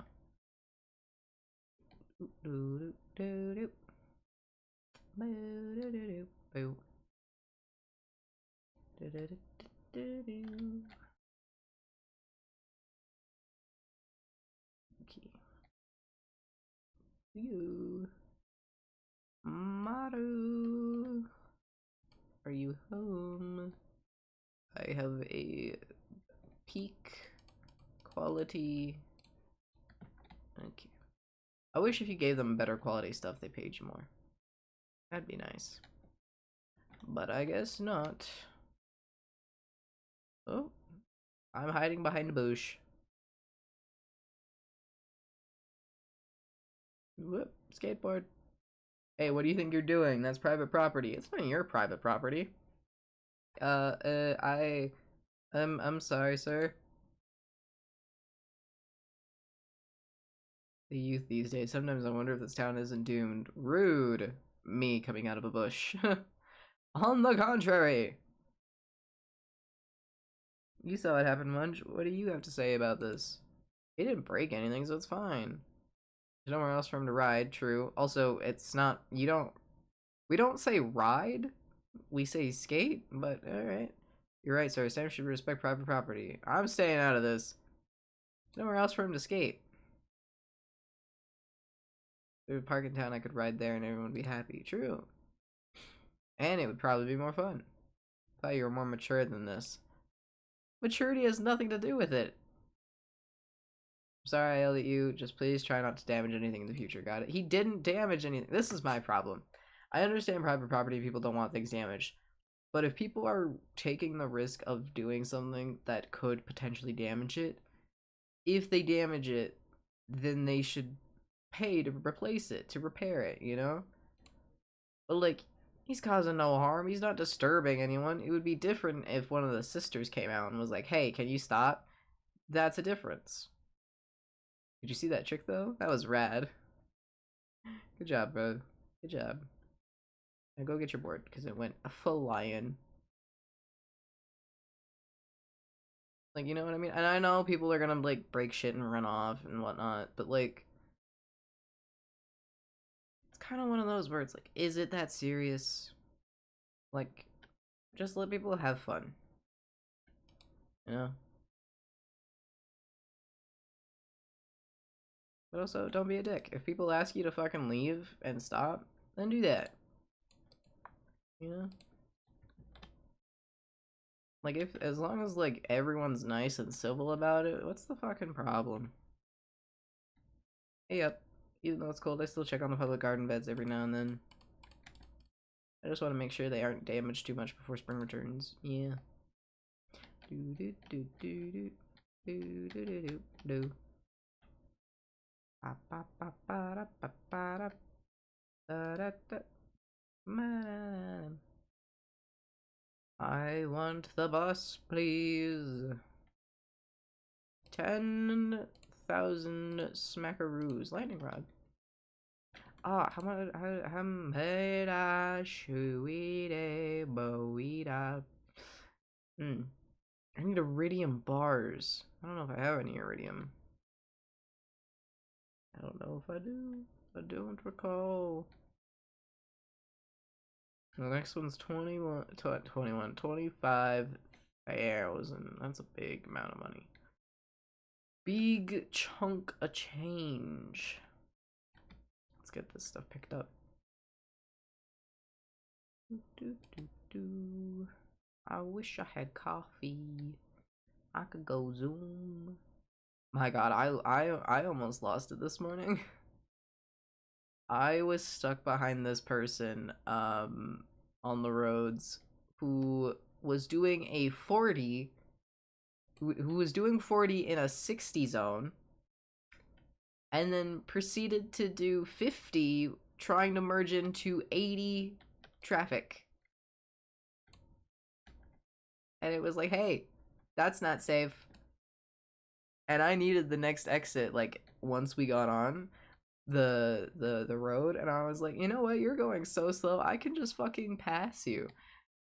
Okay. You, Maru, are you home? I have a peak quality. Okay. I wish if you gave them better quality stuff, they paid you more. That'd be nice. But I guess not. Oh, I'm hiding behind a bush. Whoop, skateboard. Hey, what do you think you're doing? That's private property. It's not your private property. I'm sorry, sir. The youth these days. Sometimes I wonder if this town isn't doomed. Rude. Me coming out of a bush. On the contrary. You saw what happened, Munch. What do you have to say about this? He didn't break anything, so it's fine. There's nowhere else for him to ride, true. Also, it's not, we don't say ride, we say skate, but alright. You're right, sir. Sam should respect private property. I'm staying out of this. There's nowhere else for him to skate. If we would park in town, I could ride there and everyone would be happy. True. And it would probably be more fun. Thought you were more mature than this. Maturity has nothing to do with it. I'm sorry I yelled at you. Just please try not to damage anything in the future. Got it? He didn't damage anything. This is my problem. I understand private property, people don't want things damaged. But if people are taking the risk of doing something that could potentially damage it, if they damage it, then they should pay to replace it, to repair it, you know? But like, he's causing no harm. He's not disturbing anyone. It would be different if one of the sisters came out and was like, hey, can you stop? That's a difference. Did you see that trick though? That was rad. Good job, bro. Good job. Now go get your board because it went a full lion. Like, you know what I mean? And I know people are gonna like break shit and run off and whatnot, but like, it's kind of one of those where it's like, is it that serious? Like, just let people have fun. You know? But also, don't be a dick. If people ask you to fucking leave and stop, then do that. You know? Like, if, as long as, like, everyone's nice and civil about it, what's the fucking problem? Hey, up. Even though it's cold, I still check on the public garden beds every now and then. I just want to make sure they aren't damaged too much before spring returns. Yeah. Do do do do do do do do do do. I want the bus, please. 10,000 smackaroos. Lightning rod. Ah, how much? Hampera shuide boida. I need iridium bars. I don't know if I have any iridium. I don't know if I do. I don't recall. The next one's 25,000. That's a big amount of money. Big chunk of change. Let's get this stuff picked up. I wish I had coffee. I could go Zoom. My God, I almost lost it this morning. I was stuck behind this person on the roads who was doing a 40 who was doing 40 in a 60 zone and then proceeded to do 50 trying to merge into 80 traffic. And it was like, hey, that's not safe. And I needed the next exit like once we got on the road, and I was like, you know what, you're going so slow, I can just fucking pass you.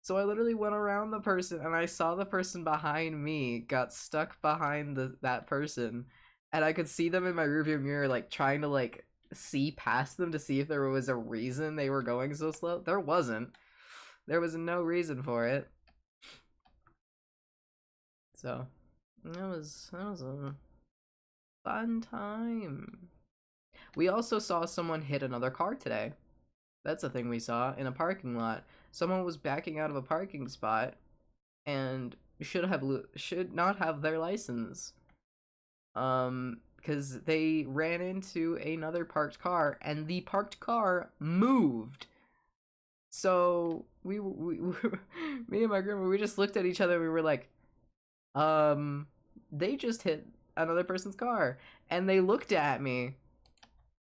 So I literally went around the person, and I saw the person behind me got stuck behind that person, and I could see them in my rearview mirror, like trying to like see past them to see if there was a reason they were going so slow. There wasn't. There was no reason for it. So that was a fun time. We also saw someone hit another car today. That's a thing we saw in a parking lot. Someone was backing out of a parking spot and should not have their license. Because they ran into another parked car and the parked car moved. So we me and my grandma, we just looked at each other and we were like, they just hit another person's car. And they looked at me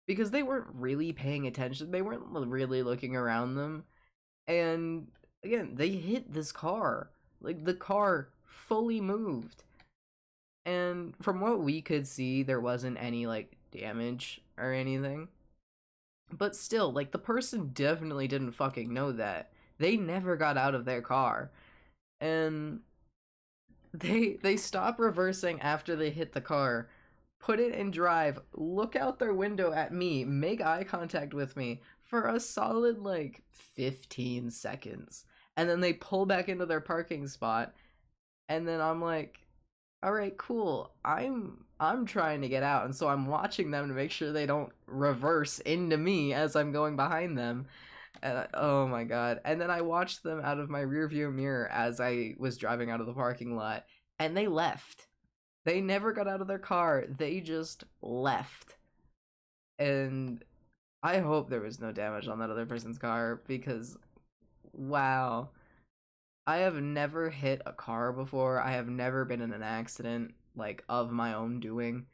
because they weren't really paying attention. They weren't really looking around them. And again, they hit this car. Like, the car fully moved. And from what we could see, there wasn't any, like, damage or anything. But still, like, the person definitely didn't fucking know that. They never got out of their car. And they stop reversing after they hit the car, put it in drive, look out their window at me, make eye contact with me for a solid like 15 seconds. And then they pull back into their parking spot. And then I'm like, all right, cool. I'm trying to get out. And so I'm watching them to make sure they don't reverse into me as I'm going behind them. And oh my God. And then I watched them out of my rearview mirror as I was driving out of the parking lot, and they left. They never got out of their car. They just left. And I hope there was no damage on that other person's car, because wow. I have never hit a car before. I have never been in an accident like of my own doing.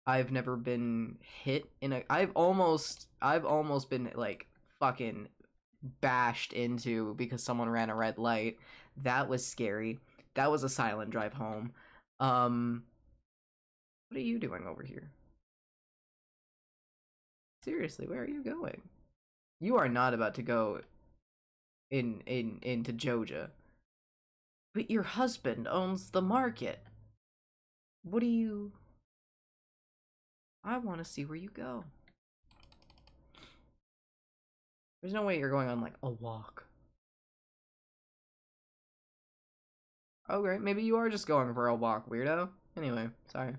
I've never been hit in a I've almost been like fucking bashed into because someone ran a red light. That was scary. That was a silent drive home. Um what are you doing over here? Seriously, where are you going? You are not about to go into Georgia. But your husband owns the market. What do you I want to see where you go. There's no way you're going on like a walk. Okay, maybe you are just going for a walk, weirdo. Anyway, sorry.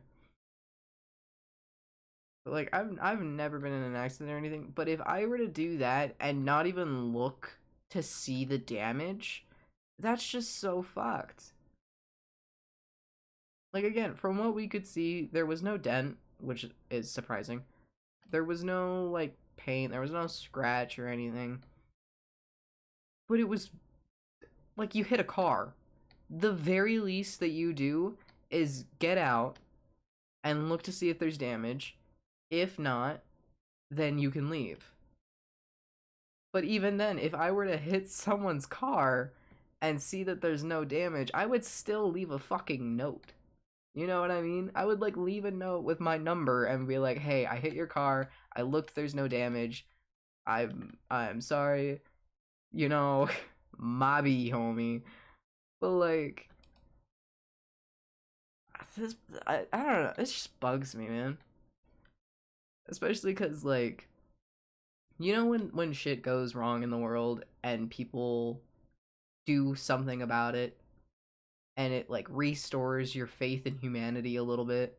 But like I've never been in an accident or anything, but if I were to do that and not even look to see the damage, that's just so fucked. Like again, from what we could see, there was no dent, which is surprising. There was no like paint, there was no scratch or anything. But it was like you hit a car. The very least that you do is get out and look to see if there's damage. If not, then you can leave. But even then, if I were to hit someone's car and see that there's no damage, I would still leave a fucking note. You know what I mean? I would like leave a note with my number and be like, hey, I hit your car, I looked, there's no damage, I'm sorry, you know, mobby homie, but like this, I don't know, it just bugs me, man. Especially because like, you know, when shit goes wrong in the world and people do something about it and it like restores your faith in humanity a little bit.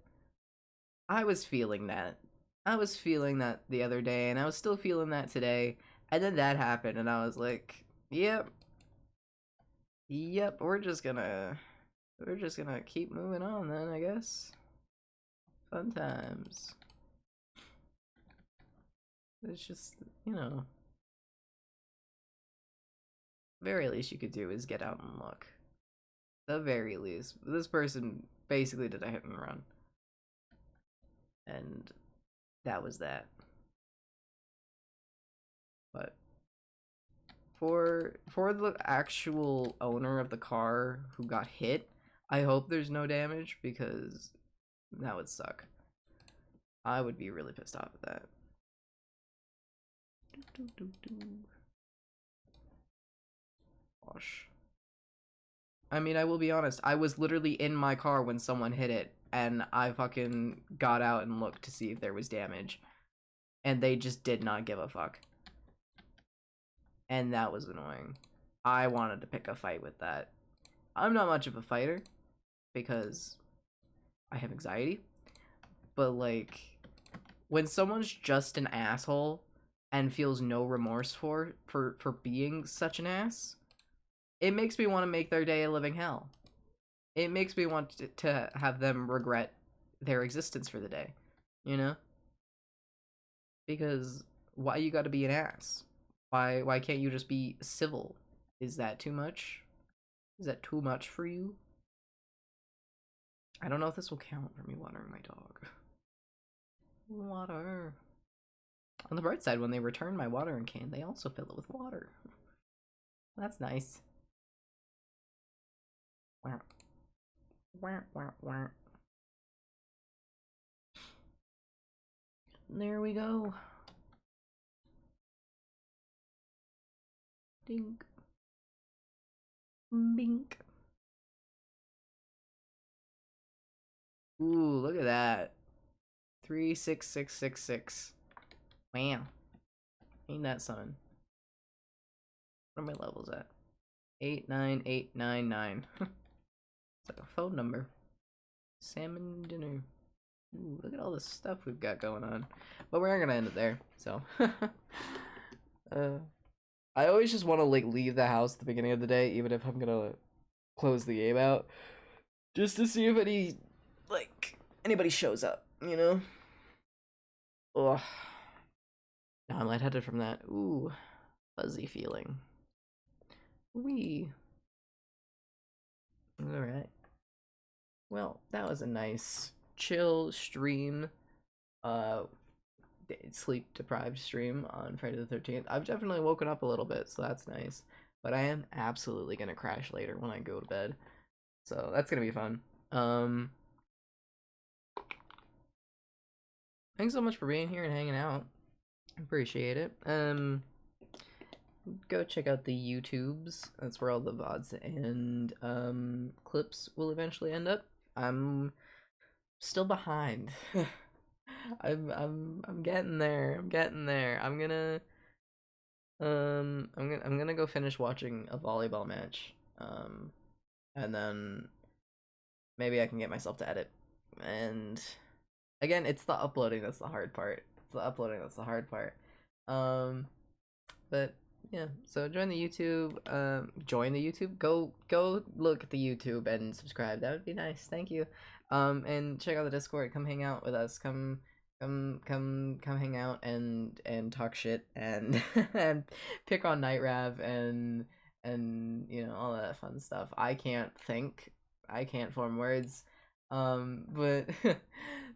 I was feeling that. I was feeling that the other day, and I was still feeling that today. And then that happened, and I was like, "Yep, yep, we're just gonna keep moving on then, I guess." Fun times. It's just, you know, very least you could do is get out and look. The very least, this person basically did a hit and run, and that was that. But for the actual owner of the car who got hit, I hope there's no damage because that would suck. I would be really pissed off at that. Gosh. I mean, I will be honest. I was literally in my car when someone hit it, and I fucking got out and looked to see if there was damage, and they just did not give a fuck. And that was annoying. I wanted to pick a fight with that. I'm not much of a fighter because I have anxiety, but like when someone's just an asshole and feels no remorse for being such an ass, it makes me want to make their day a living hell. It makes me want to have them regret their existence for the day, you know? Because why you got to be an ass? Why can't you just be civil? Is that too much? Is that too much for you? I don't know if this will count for me watering my dog. Water. On the bright side, when they return my watering can, they also fill it with water. That's nice. There we go. Dink. Bink. Ooh, look at that. 36666. Wow. Ain't that something? What are my levels at? 89899. It's like a phone number. Salmon dinner. Ooh, look at all the stuff we've got going on. But we're not gonna end it there, so. I always just want to like leave the house at the beginning of the day, even if I'm gonna close the game out, just to see if anybody shows up, you know? Ugh. Now I'm lightheaded from that. Ooh, fuzzy feeling. Wee. Alright. Well, that was a nice, chill stream. Sleep deprived stream on Friday the 13th. I've definitely woken up a little bit, so that's nice. But I am absolutely gonna crash later when I go to bed. So that's gonna be fun. Thanks so much for being here and hanging out. Appreciate it. Go check out the YouTubes. That's where all the VODs and clips will eventually end up. I'm still behind. I'm getting there. I'm getting there. I'm gonna go finish watching a volleyball match. And then maybe I can get myself to edit. And again, it's the uploading that's the hard part. It's the uploading that's the hard part. But yeah, so join the YouTube. Join the YouTube. Go look at the YouTube and subscribe. That would be nice. Thank you. And check out the Discord. Come hang out with us. Come hang out and talk shit and and pick on Night Rav and you know all that fun stuff. I can't think. I can't form words. But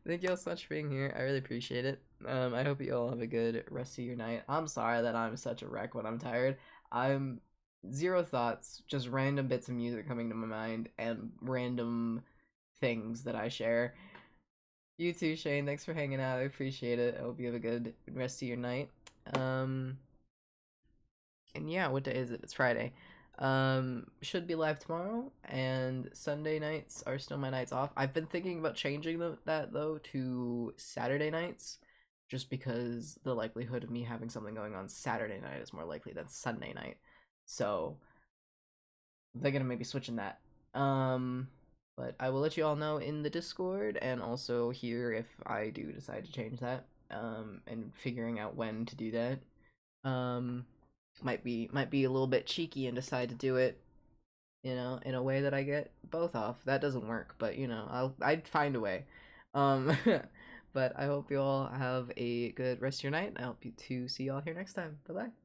thank you all so much for being here. I really appreciate it. I hope you all have a good rest of your night. I'm sorry that I'm such a wreck when I'm tired. I'm zero thoughts, just random bits of music coming to my mind and random things that I share. You too, Shane. Thanks for hanging out. I appreciate it. I hope you have a good rest of your night. Um, and yeah, what day is it? It's Friday. Should be live tomorrow, and Sunday nights are still my nights off. I've been thinking about changing that though to Saturday nights, just because the likelihood of me having something going on Saturday night is more likely than Sunday night. So they're gonna maybe switching that. Um, but I will let you all know in the Discord and also here if I do decide to change that. And figuring out when to do that. Um, might be a little bit cheeky and decide to do it, in a way that I get both off. That doesn't work, but I'd find a way. Um, but I hope you all have a good rest of your night. I hope you to see y'all here next time. Bye bye.